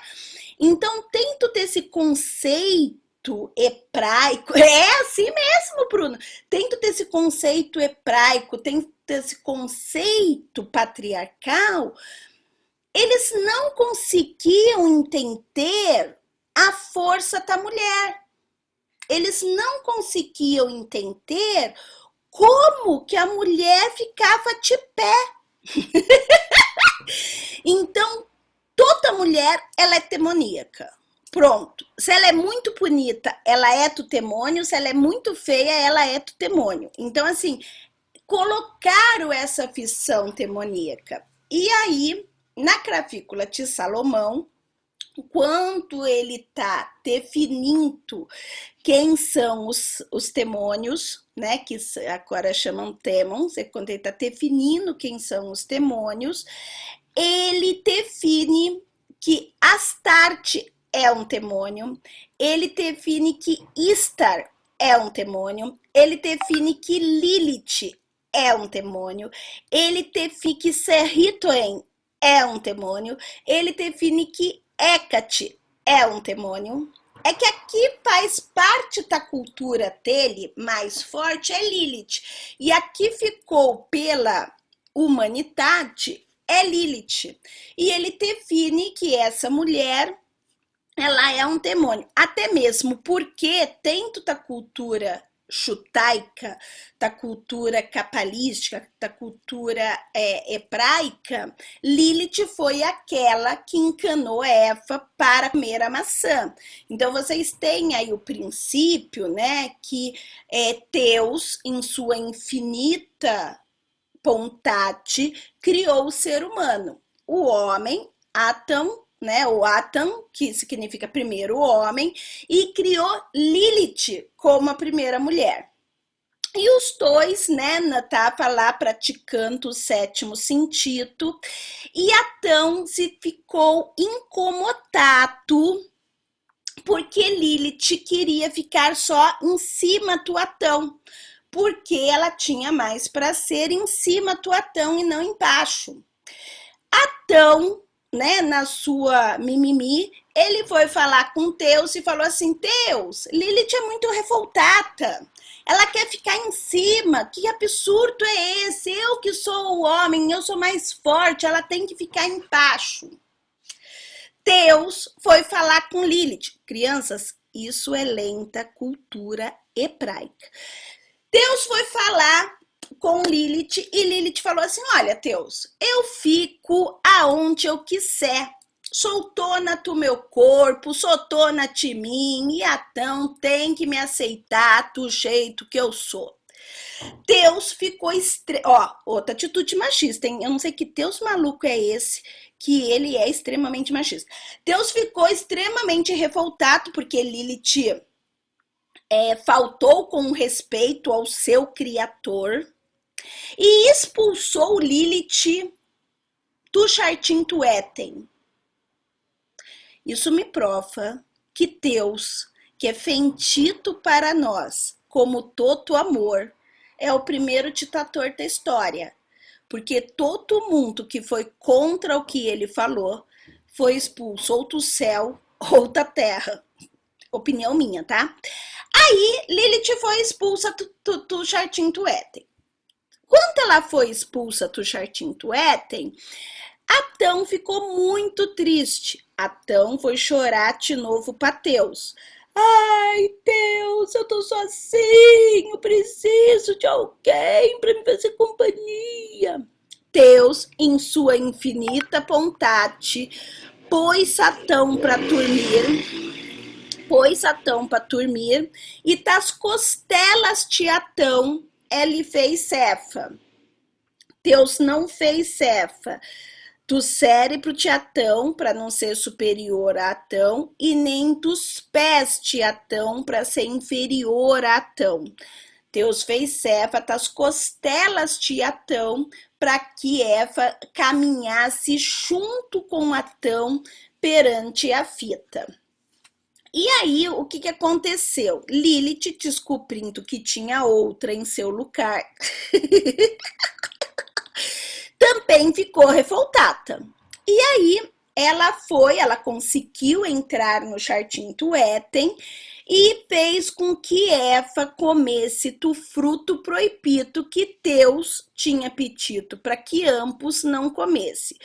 Então tem todo esse conceito hebraico, é assim mesmo, Bruno, tem todo esse conceito hebraico, tem todo esse conceito patriarcal. Eles não conseguiam entender a força da mulher. Eles não conseguiam entender como que a mulher ficava de pé. Então, toda mulher, ela é demoníaca. Pronto. Se ela é muito bonita, ela é do demônio. Se ela é muito feia, ela é do demônio. Então, assim, colocaram essa fissão demoníaca. E aí, na Cravícula de Salomão, quando ele está definindo quem são os demônios, né, que agora chamam demons, é quando ele está definindo quem são os demônios, ele define que Astarte é um demônio, ele define que Istar é um demônio, ele define que Lilith é um demônio, ele define que Serritoen é um demônio, ele define que Hecate é um demônio. É que aqui faz parte da cultura dele mais forte é Lilith. E aqui ficou pela humanidade é Lilith. E ele define que essa mulher, ela é um demônio. Até mesmo porque dentro da cultura judaica, da cultura cabalística, da cultura hebraica, Lilith foi aquela que enganou Eva para comer a maçã. Então, vocês têm aí o princípio, né, que Deus, em sua infinita vontade, criou o ser humano. O homem, Adão, né, o Adam, que significa primeiro homem, e criou Lilith como a primeira mulher. E os dois, né, estavam lá praticando o 7º sentido, e Adão se ficou incomodado porque Lilith queria ficar só em cima do Adão, porque ela tinha mais prazer em cima do Adão e não embaixo. Adão, né, na sua mimimi, ele foi falar com Deus e falou assim: Deus, Lilith é muito revoltada, ela quer ficar em cima, que absurdo é esse? Eu que sou o homem, eu sou mais forte, ela tem que ficar embaixo. Deus foi falar com Lilith. Crianças, isso é lenta cultura hebraica. Deus foi falar com Lilith e Lilith falou assim: olha, Deus, eu fico aonde eu quiser, sou dona do meu corpo, sou dona de mim, e Adão tem que me aceitar do jeito que eu sou. Deus ficou outra atitude machista, hein? Eu não sei que Deus maluco é esse, que ele é extremamente machista. Deus ficou extremamente revoltado porque Lilith faltou com respeito ao seu criador e expulsou Lilith do Jardim do Éden. Isso me prova que Deus, que é fendido para nós como todo amor, é o primeiro ditador da história, porque todo mundo que foi contra o que ele falou foi expulso ou do céu ou da terra. Opinião minha, tá? Aí Lilith foi expulsa do Jardim do Éden. Quando ela foi expulsa do Jardim do Éden, Adão ficou muito triste. Adão foi chorar de novo para Deus. Ai, Deus, eu tô sozinho, preciso de alguém para me fazer companhia. Deus, em sua infinita bondade, pôs Satão para dormir, e das costelas de Atão, ele fez Cefa. Deus não fez Cefa do cérebro de Atão, para não ser superior a Atão, e nem dos pés de Atão, para ser inferior a Atão. Deus fez Cefa das costelas de Atão, para que Eva caminhasse junto com Atão perante a fita. E aí, o que aconteceu? Lilith, descobrindo que tinha outra em seu lugar, também ficou revoltada. E aí, ela conseguiu entrar no jardim do Éden e fez com que Eva comesse do fruto proibido que Deus tinha pedido para que ambos não comessem.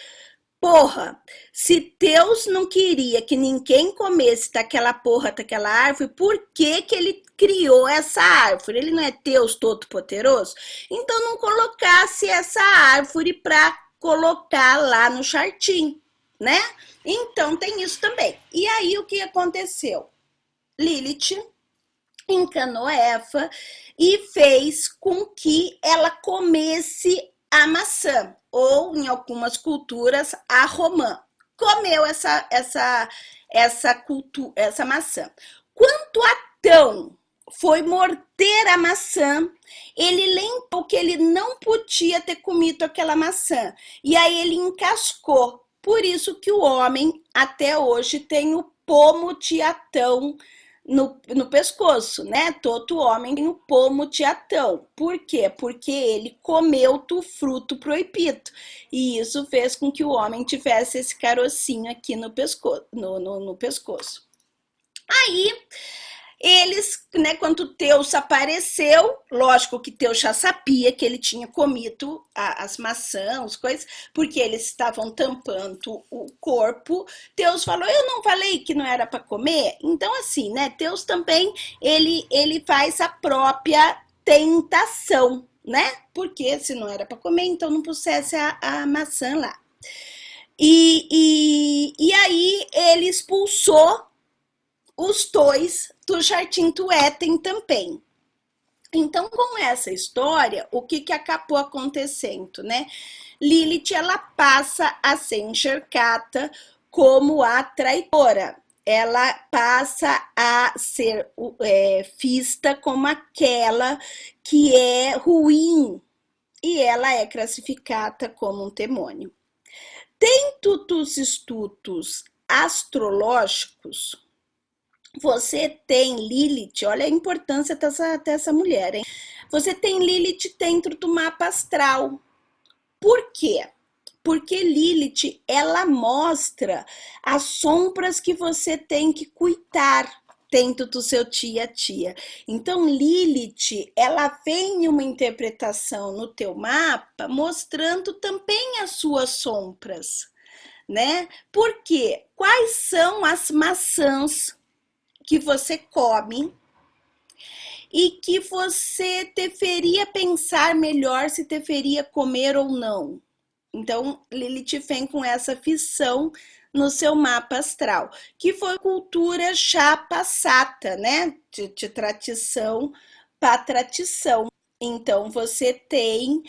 Porra, se Deus não queria que ninguém comesse daquela árvore, por que ele criou essa árvore? Ele não é Deus Todo-Poderoso? Então não colocasse essa árvore para colocar lá no jardim, né? Então tem isso também. E aí o que aconteceu? Lilith enganou Eva e fez com que ela comesse a maçã, ou em algumas culturas a romã. Comeu essa maçã. Quando Adão foi morder a maçã, ele lembrou que ele não podia ter comido aquela maçã, e aí ele encascou. Por isso que o homem até hoje tem o pomo de Adão no pescoço, né? Todo homem tem o pomo de Adão. Por quê? Porque ele comeu do fruto proibido. E isso fez com que o homem tivesse esse carocinho aqui no pescoço. No pescoço. Aí, eles, né, quando Deus apareceu, lógico que Deus já sabia que ele tinha comido as maçãs, as coisas, porque eles estavam tampando o corpo. Deus falou, eu não falei que não era para comer? Então, assim, né, Deus também, ele faz a própria tentação, né? Porque se não era para comer, então não pusesse a maçã lá. E aí ele expulsou os dois do jardim do Éden também. Então, com essa história, o que acabou acontecendo, né? Lilith, ela passa a ser enxergada como a traidora. Ela passa a ser vista como aquela que é ruim, e ela é classificada como um demônio. Dentro dos estudos astrológicos, você tem Lilith, olha a importância dessa mulher, hein? Você tem Lilith dentro do mapa astral. Por quê? Porque Lilith, ela mostra as sombras que você tem que cuidar dentro do seu dia a dia. Então, Lilith, ela vem em uma interpretação no teu mapa, mostrando também as suas sombras, né? Por quê? Quais são as maçãs que você come e que você deveria pensar melhor se deveria comer ou não? Então, Lilith vem com essa visão no seu mapa astral, que foi cultura já passada, né? De tradição para tradição. Então, você tem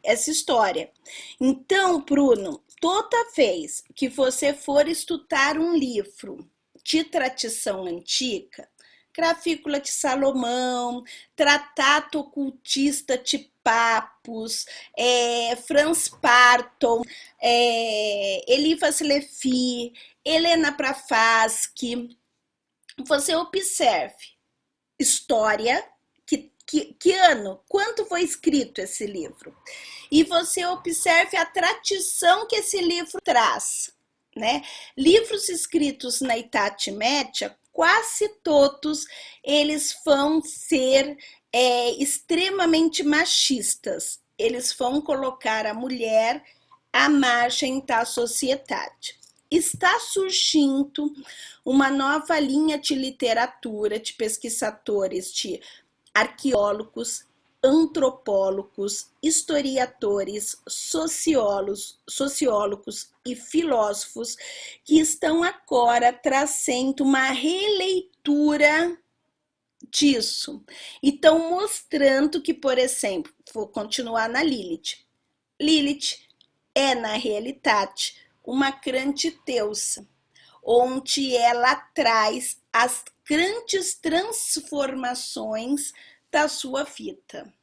essa história. Então, Bruno, toda vez que você for estudar um livro de tradição antiga, Grafícula de Salomão, Tratado Ocultista de Papos, Franz Parton, Eliphas Levi, Helena Blavatsky, você observe história, que ano, quando foi escrito esse livro, e você observe a tradição que esse livro traz, né? Livros escritos na Idade Média, quase todos eles vão ser extremamente machistas. Eles vão colocar a mulher a marcha em ta sociedade. Está surgindo uma nova linha de literatura de pesquisadores, de arqueólogos, antropólogos, historiadores, sociólogos e filósofos que estão agora trazendo uma releitura disso. E estão mostrando que, por exemplo, vou continuar na Lilith. Lilith é, na realidade, uma grande deusa, onde ela traz as grandes transformações da sua vida.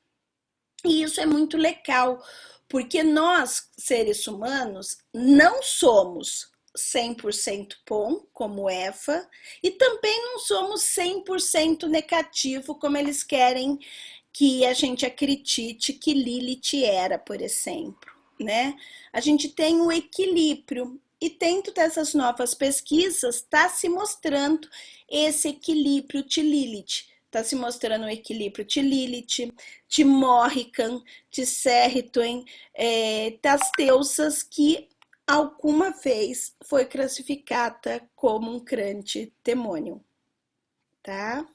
E isso é muito legal, porque nós, seres humanos, não somos 100% bom, como Eva, e também não somos 100% negativo, como eles querem que a gente acredite que Lilith era, por exemplo, né? A gente tem um equilíbrio, e dentro dessas novas pesquisas está se mostrando esse equilíbrio de Lilith. Está se mostrando o equilíbrio de Lilith, de Morrigan, de Serrituen, das deusas que alguma vez foi classificada como um grande demônio, tá?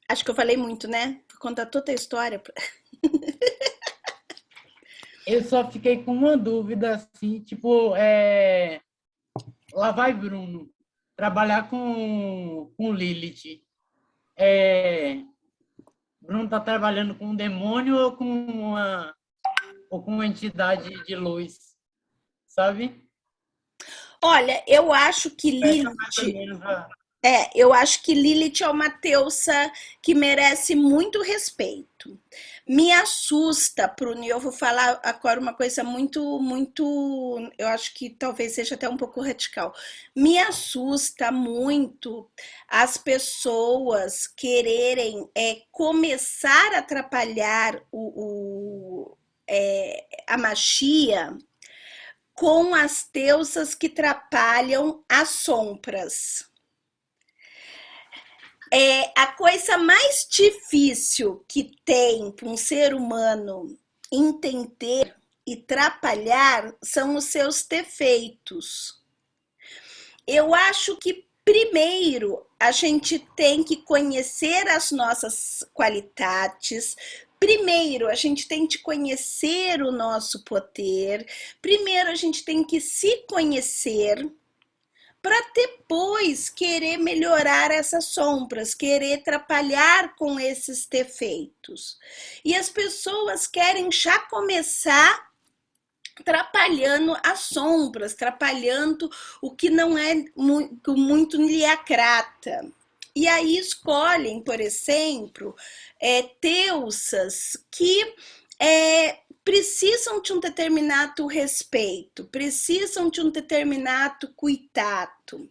Acho que eu falei muito, né? Vou contar toda a história. Eu só fiquei com uma dúvida, assim, tipo, lá vai Bruno, trabalhar com Lilith. Bruno está trabalhando com um demônio ou com uma entidade de luz, sabe? Olha, eu acho que Lilith... eu acho que Lilith é uma deusa que merece muito respeito. Me assusta, Bruno, e eu vou falar agora uma coisa muito, eu acho que talvez seja até um pouco radical. Me assusta muito as pessoas quererem começar a atrapalhar a magia com as deusas que atrapalham as sombras. A coisa mais difícil que tem para um ser humano entender e atrapalhar são os seus defeitos. Eu acho que primeiro a gente tem que conhecer as nossas qualidades. Primeiro, a gente tem que conhecer o nosso poder. Primeiro, a gente tem que se conhecer para depois querer melhorar essas sombras, querer atrapalhar com esses defeitos. E as pessoas querem já começar atrapalhando as sombras, atrapalhando o que não é muito lhe agrada. E aí escolhem, por exemplo, deusas que precisam de um determinado respeito, precisam de um determinado cuidado.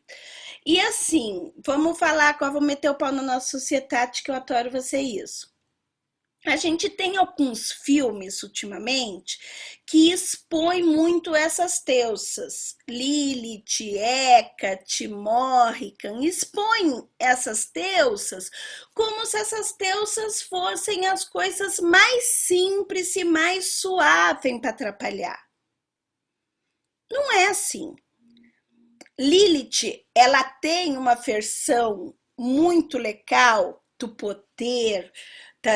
E assim, vamos falar agora, vou meter o pau na nossa sociedade, que eu adoro fazer isso. A gente tem alguns filmes, ultimamente, que expõem muito essas deusas. Lilith, Hecate, Morrigan, expõem essas deusas como se essas deusas fossem as coisas mais simples e mais suaves para atrapalhar. Não é assim. Lilith, ela tem uma versão muito legal do poder,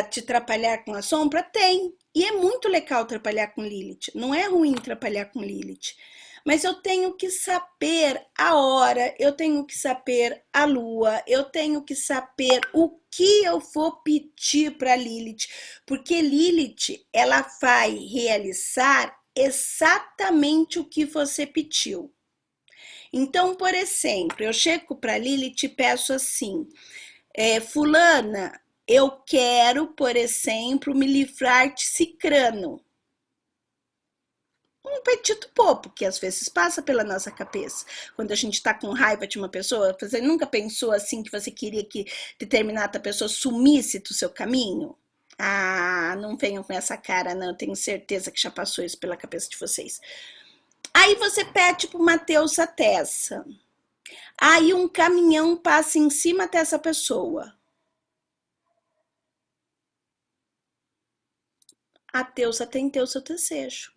de atrapalhar com a sombra? Tem. E é muito legal trabalhar com Lilith. Não é ruim trabalhar com Lilith. Mas eu tenho que saber a hora, eu tenho que saber a lua, eu tenho que saber o que eu vou pedir para Lilith. Porque Lilith, ela vai realizar exatamente o que você pediu. Então, por exemplo, eu chego para Lilith e peço assim, fulana, eu quero, por exemplo, me livrar de cicrano. Um pedido bobo, que às vezes passa pela nossa cabeça. Quando a gente está com raiva de uma pessoa, você nunca pensou assim que você queria que determinada pessoa sumisse do seu caminho? Ah, não venham com essa cara, não. Eu tenho certeza que já passou isso pela cabeça de vocês. Aí você pede para uma deusa dessa. Aí um caminhão passa em cima dessa pessoa. A deusa tem o seu desejo.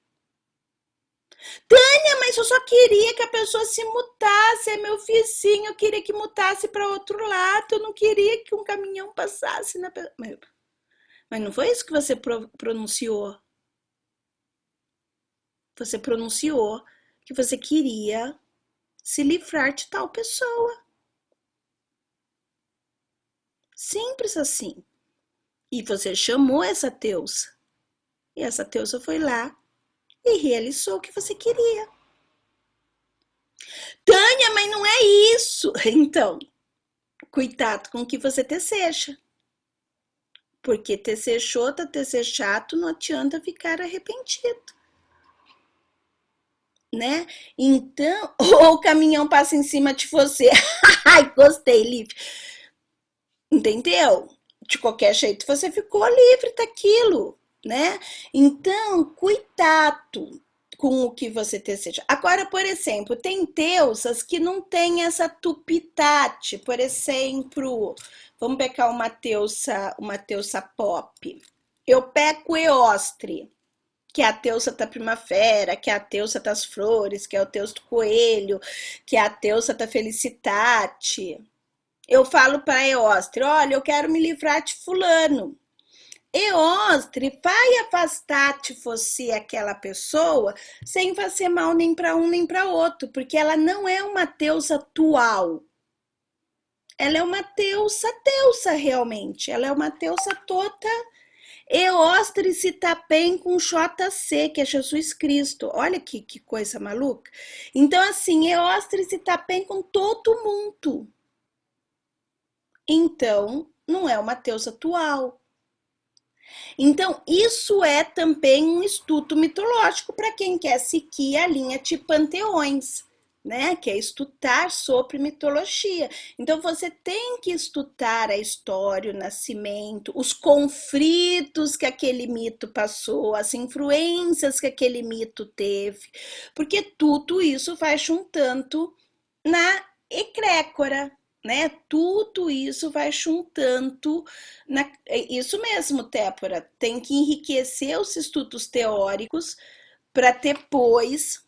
Mas eu só queria que a pessoa se mutasse, é meu vizinho, eu queria que mutasse para outro lado, eu não queria que um caminhão passasse na... Mas não foi isso que você pronunciou. Você pronunciou que você queria se livrar de tal pessoa. Simples assim. E você chamou essa Teusa. E essa Teusa foi lá e realizou o que você queria. Tânia, mas não é isso. Então, cuidado com o que você deseja. Porque tecer chota, tecer chato, não adianta ficar arrependido. Né? Então, ou o caminhão passa em cima de você. Ai, gostei, Liv. Entendeu? De qualquer jeito, você ficou livre daquilo, né? Então, cuidado com o que você deseja. Agora, por exemplo, tem deusas que não tem essa tupitate. Por exemplo, vamos pegar uma deusa pop. Eu pego Eostre, que é a deusa da primavera, que é a deusa das flores, que é o deus do coelho, que é a deusa da felicidade. Eu falo para Eostre, olha, eu quero me livrar de fulano. Eostre vai afastar de você aquela pessoa sem fazer mal nem para um nem para outro, porque ela não é uma deusa atual. Ela é uma deusa realmente. Ela é uma deusa toda. Eostre se tá bem com JC, que é Jesus Cristo. Olha que coisa maluca. Então, assim, Eostre se tá bem com todo mundo. Então, não é uma deusa atual. Então, isso é também um estudo mitológico para quem quer seguir a linha de panteões, né? Que é estudar sobre mitologia. Então, você tem que estudar a história, o nascimento, os conflitos que aquele mito passou, as influências que aquele mito teve, porque tudo isso vai juntando na egrégora, né? Tudo isso vai juntando, isso mesmo, Tépora, tem que enriquecer os estudos teóricos para depois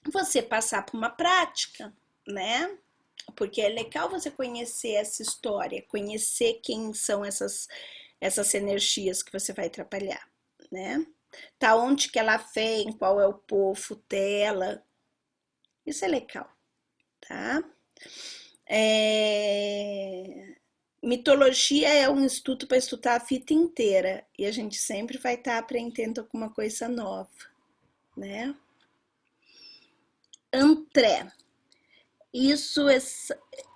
você passar por uma prática, né? Porque é legal você conhecer essa história, conhecer quem são essas energias que você vai trabalhar, né? Tá onde que ela vem, qual é o povo dela, isso é legal, tá? Mitologia é um estudo para estudar a vida inteira e a gente sempre vai estar aprendendo alguma coisa nova, né? André, isso é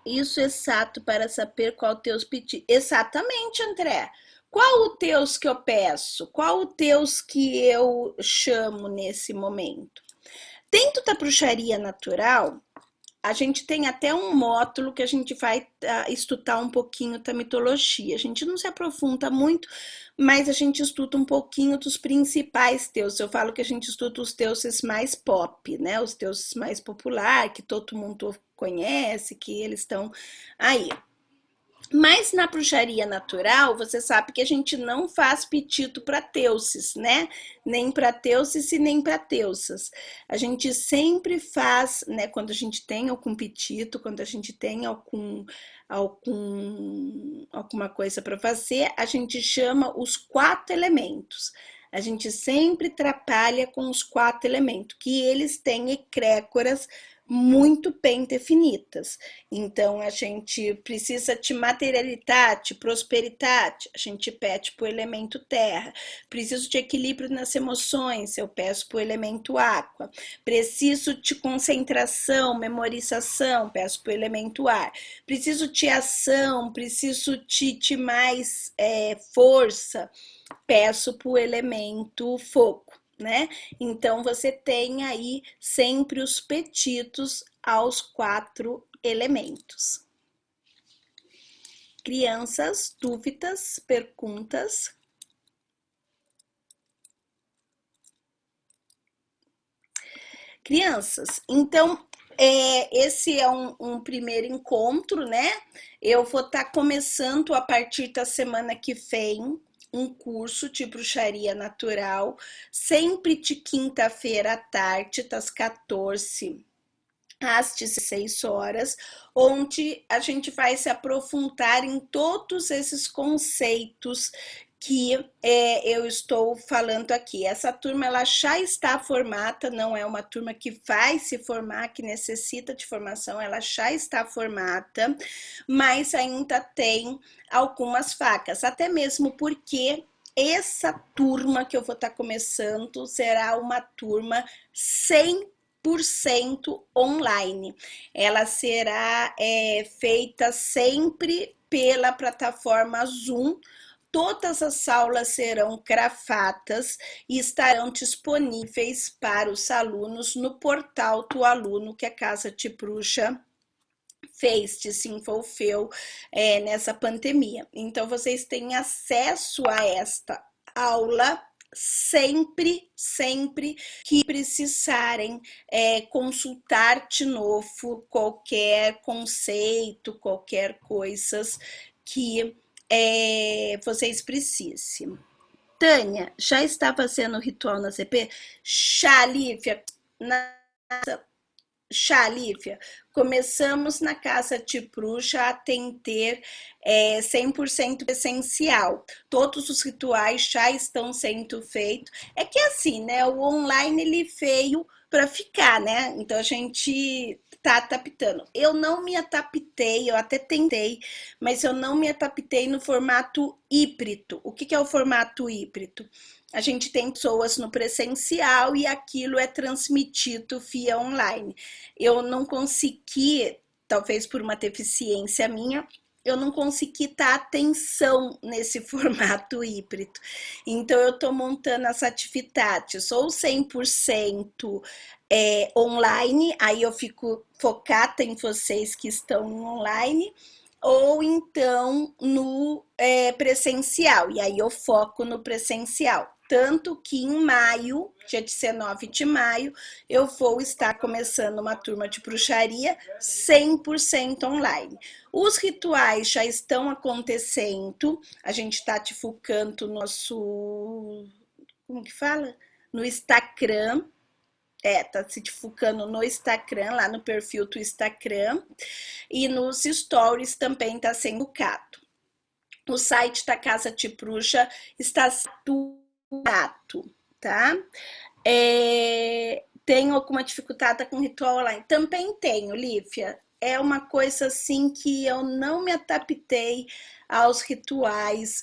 exato para saber qual Deus pedir. Exatamente, André. Qual o Deus que eu peço? Qual o Deus que eu chamo nesse momento? Dentro da bruxaria natural, a gente tem até um módulo que a gente vai estudar um pouquinho da mitologia. A gente não se aprofunda muito, mas a gente estuda um pouquinho dos principais deuses. Eu falo que a gente estuda os deuses mais pop, né? Os deuses mais populares, que todo mundo conhece, que eles estão aí. Mas na bruxaria natural, você sabe que a gente não faz pedido para deuses, né? Nem para deuses e nem para deusas. A gente sempre faz, né? Quando a gente tem algum pedido, quando a gente tem alguma coisa para fazer, a gente chama os 4 elementos. A gente sempre trabalha com os 4 elementos, que eles têm egrégoras muito bem definidas. Então, a gente precisa de materialidade, prosperidade, a gente pede para o elemento terra. Preciso de equilíbrio nas emoções, eu peço para o elemento água. Preciso de concentração, memorização, peço para o elemento ar. Preciso de ação, preciso de mais força, peço para o elemento fogo. Né? Então, você tem aí sempre os pedidos aos 4 elementos. Crianças, dúvidas, perguntas? Crianças, então, esse é um primeiro encontro, né? Eu vou estar começando a partir da semana que vem um curso de bruxaria natural, sempre de quinta-feira à tarde, das 14 às 16 horas, onde a gente vai se aprofundar em todos esses conceitos que eu estou falando aqui. Essa turma ela já está formada, não é uma turma que vai se formar, que necessita de formação, ela já está formada, mas ainda tem algumas facas, até mesmo porque essa turma que eu vou estar começando será uma turma 100% online. Ela será feita sempre pela plataforma Zoom. Todas as aulas serão gravadas e estarão disponíveis para os alunos no portal do aluno que a Casa de Bruxa fez, desenvolveu nessa pandemia. Então, vocês têm acesso a esta aula sempre que precisarem consultar de novo qualquer conceito, qualquer coisas que vocês precisem. Tânia, já está fazendo o ritual na CP? Lívia, Lívia, começamos na Casa de Bruxa a atender 100% essencial. Todos os rituais já estão sendo feitos. É que assim, né? O online ele veio para ficar, né? Então a gente tá adaptando. Eu não me adaptei, eu até tentei, mas eu não me adaptei no formato híbrido. O que é o formato híbrido? A gente tem pessoas no presencial e aquilo é transmitido via online. Eu não consegui, talvez por uma deficiência minha, eu não consegui dar atenção nesse formato híbrido. Então, eu estou montando as atividades ou 100% online, aí eu fico focada em vocês que estão online, ou então no presencial, e aí eu foco no presencial. Tanto que em maio, dia 19 de maio, eu vou estar começando uma turma de bruxaria 100% online. Os rituais já estão acontecendo, a gente está divulgando o nosso, como que fala? No Instagram, tá se divulgando no Instagram, lá no perfil do Instagram, e nos stories também está sendo divulgado. O site da Casa de Bruxa está saturado, tá? Tenho alguma dificuldade com ritual online? Também tenho, Lívia. É uma coisa assim que eu não me adaptei aos rituais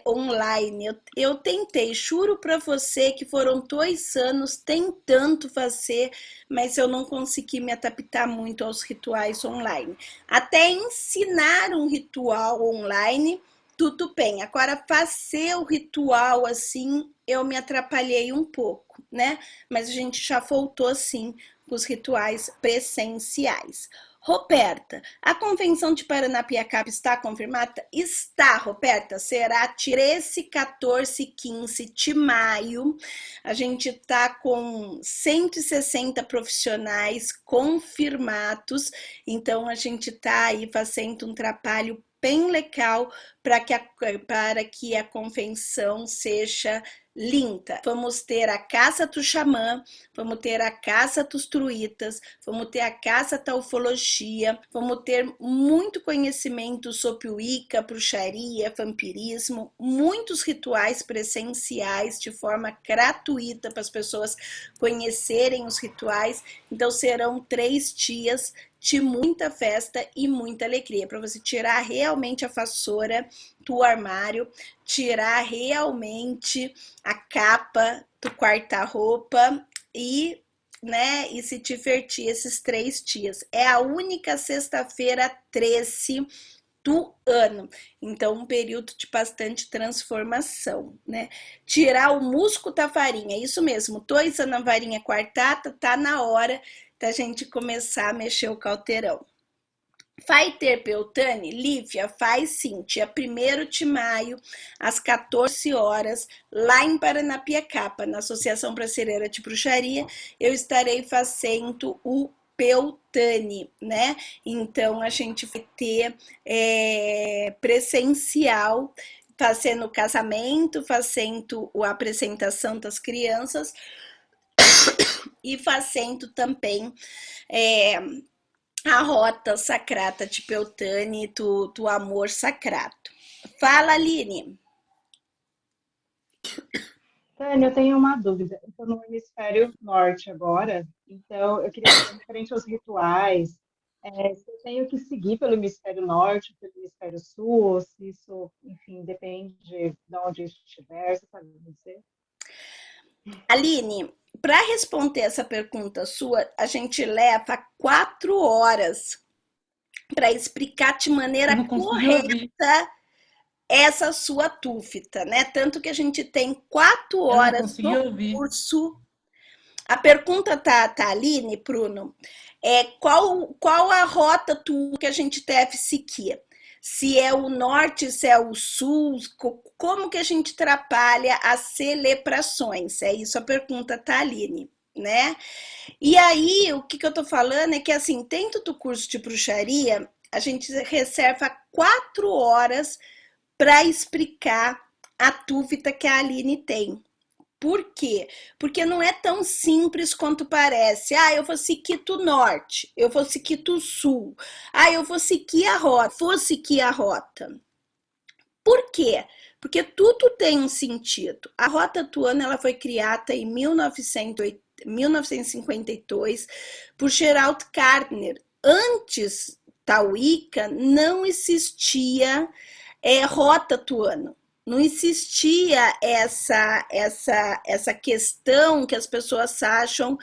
online. Eu tentei, juro para você que foram 2 anos tentando fazer, mas eu não consegui me adaptar muito aos rituais online. Até ensinar um ritual online, tudo bem. Agora, fazer o ritual assim, eu me atrapalhei um pouco, né? Mas a gente já voltou assim com os rituais presenciais. Roberta, a convenção de Paranapiacaba está confirmada? Está, Roberta, será 13, 14 e 15 de maio. A gente está com 160 profissionais confirmados, então a gente está aí fazendo um trabalho bem legal para que a convenção seja linda. Vamos ter a Casa do Xamã, vamos ter a Casa dos Druidas, vamos ter a Casa da Ufologia, vamos ter muito conhecimento sobre o Wicca, bruxaria, vampirismo, muitos rituais presenciais de forma gratuita para as pessoas conhecerem os rituais. Então serão 3 dias de muita festa e muita alegria, para você tirar realmente a vassoura do armário, tirar realmente a capa do quarta-roupa e se divertir esses 3 dias. É a única sexta-feira 13 do ano, então um período de bastante transformação, né? Tirar o musgo da varinha, isso mesmo, 2 anos na varinha quartata, tá na hora da gente começar a mexer o caldeirão. Vai ter Beltane? Lívia, faz sim, dia 1º de maio, às 14 horas, lá em Paranapiacaba, na Associação Brasileira de Bruxaria, eu estarei fazendo o Beltane, né? Então, a gente vai ter presencial fazendo o casamento, fazendo a apresentação das crianças e fazendo também a rota sacrata de Beltane do amor sacrado. Fala, Aline. Tânia, eu tenho uma dúvida. Eu estou no hemisfério norte agora, então eu queria saber, referente aos rituais, se eu tenho que seguir pelo hemisfério norte, pelo hemisfério sul, ou se isso, enfim, depende de onde eu estiver, você sabe me dizer? Aline, para responder essa pergunta sua, a gente leva 4 horas para explicar de maneira correta essa sua dúvida, né? Tanto que a gente tem 4 horas no curso. A pergunta tá Aline, Bruno, qual a rota que a gente deve seguir? Se é o norte, se é o sul, como que a gente trabalha as celebrações? É isso a pergunta, tá, Aline, né? E aí, o que eu tô falando é que, assim, dentro do curso de bruxaria, a gente reserva 4 horas para explicar a dúvida que a Aline tem. Por quê? Porque não é tão simples quanto parece. Eu vou seguir do norte, eu vou seguir do sul, eu vou seguir a rota. Por quê? Porque tudo tem um sentido. A rota tuana ela foi criada em 1952 por Gerald Gardner. Antes da Wicca não existia rota tuana. Não existia essa questão que as pessoas acham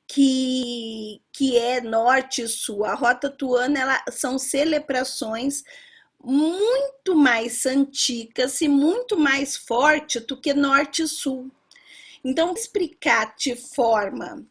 que é norte e sul. A rota tuana são celebrações muito mais antigas e muito mais fortes do que norte e sul. Então, explicar de forma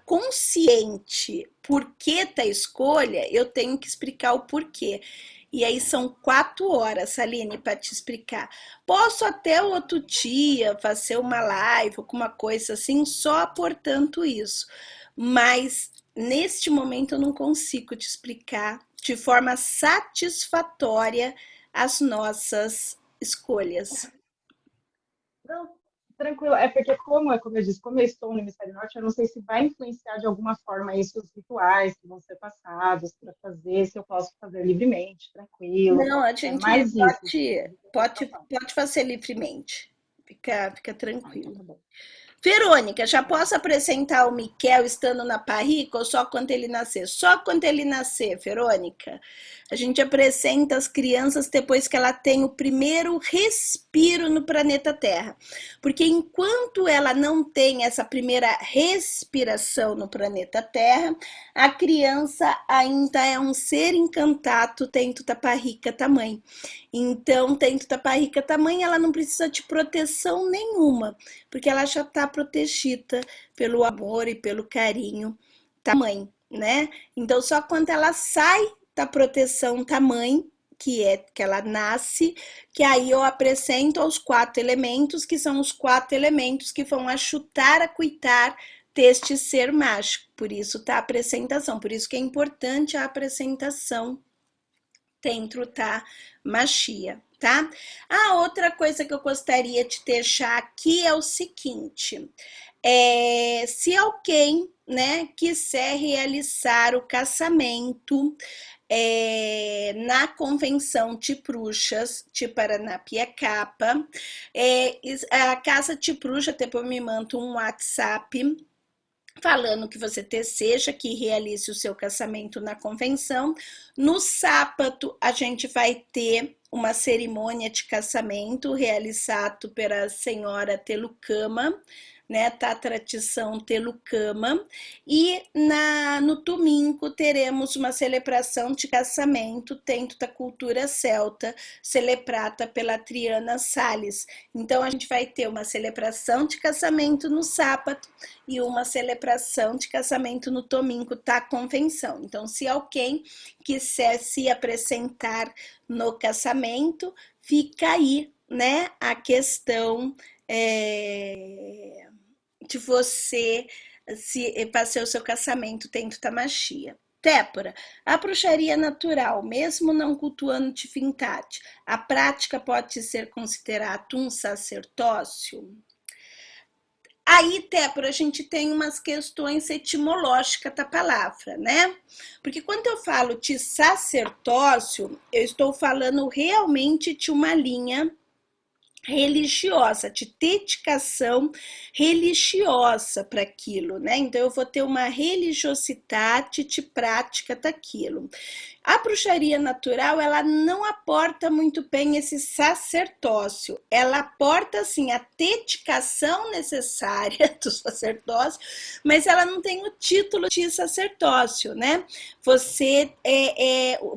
consciente por que da escolha, eu tenho que explicar o porquê. E aí são 4 horas, Aline, para te explicar. Posso até outro dia fazer uma live, alguma coisa assim, só aportando isso. Mas neste momento eu não consigo te explicar de forma satisfatória as nossas escolhas. Não, tranquilo. É porque, como eu disse, como eu estou no hemisfério norte, eu não sei se vai influenciar de alguma forma isso os rituais que vão ser passados para fazer, se eu posso fazer livremente, tranquilo. Não, a gente mais pode fazer livremente. Fica tranquilo. Então tá bom. Verônica, já posso apresentar o Miquel estando na parrica ou só quando ele nascer? Só quando ele nascer, Verônica. A gente apresenta as crianças depois que ela tem o primeiro respiro no planeta Terra. Porque enquanto ela não tem essa primeira respiração no planeta Terra, a criança ainda é um ser encantado dentro da barriga da mãe. Então, dentro da barriga da mãe, ela não precisa de proteção nenhuma, porque ela já está protegida pelo amor e pelo carinho da mãe, né? Então, só quando ela sai da proteção da mãe, que ela nasce, que aí eu apresento os 4 elementos, que são os 4 elementos que vão ajudar a cuidar deste ser mágico. Por isso tá a apresentação, por isso que é importante a apresentação dentro da magia, tá? Outra coisa que eu gostaria de deixar aqui é o seguinte, se alguém, né, quiser realizar o casamento na Convenção de Bruxas de Paranapiacaba, a Casa de Bruxa depois me manda um WhatsApp falando que você deseja que realize o seu casamento na convenção. No sábado, a gente vai ter uma cerimônia de casamento realizado pela senhora Telucama, né, da tradição Telucama, e no domingo teremos uma celebração de casamento dentro da cultura celta, celebrada pela Triana Salles. Então, a gente vai ter uma celebração de casamento no sábado e uma celebração de casamento no domingo da convenção. Então, se alguém quiser se apresentar no casamento, fica aí, né, a questão de você fazer o seu casamento dentro da magia. Tépora, a bruxaria natural, mesmo não cultuando divindade, a prática pode ser considerada um sacerdócio? Aí, Tépora, a gente tem umas questões etimológicas da palavra, né? Porque quando eu falo de sacerdócio, eu estou falando realmente de uma linha religiosa, de dedicação religiosa para aquilo, né? Então eu vou ter uma religiosidade de prática daquilo. A bruxaria natural, ela não aporta muito bem esse sacerdócio, ela aporta, assim, a dedicação necessária do sacerdócio, mas ela não tem o título de sacerdócio, né? Você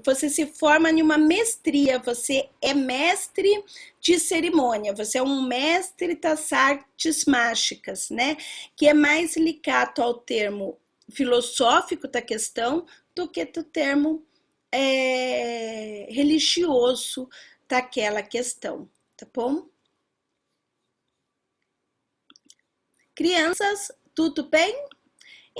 você se forma em uma mestria, você é mestre de cerimônia, você é um mestre das artes mágicas, né? Que é mais ligado ao termo filosófico da questão do que do termo religioso daquela questão, tá bom? Crianças, tudo bem?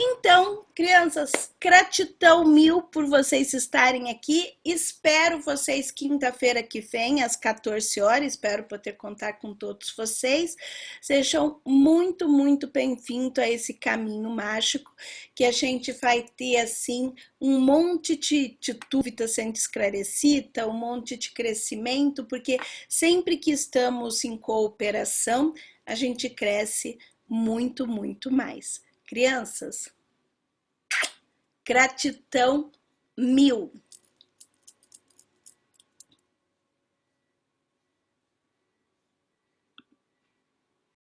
Então, crianças, gratidão mil por vocês estarem aqui. Espero vocês quinta-feira que vem, às 14 horas. Espero poder contar com todos vocês. Sejam muito, muito bem-vindos a esse caminho mágico, que a gente vai ter, assim, um monte de dúvidas sendo esclarecida, um monte de crescimento, porque sempre que estamos em cooperação, a gente cresce muito, muito mais. Crianças, gratidão mil.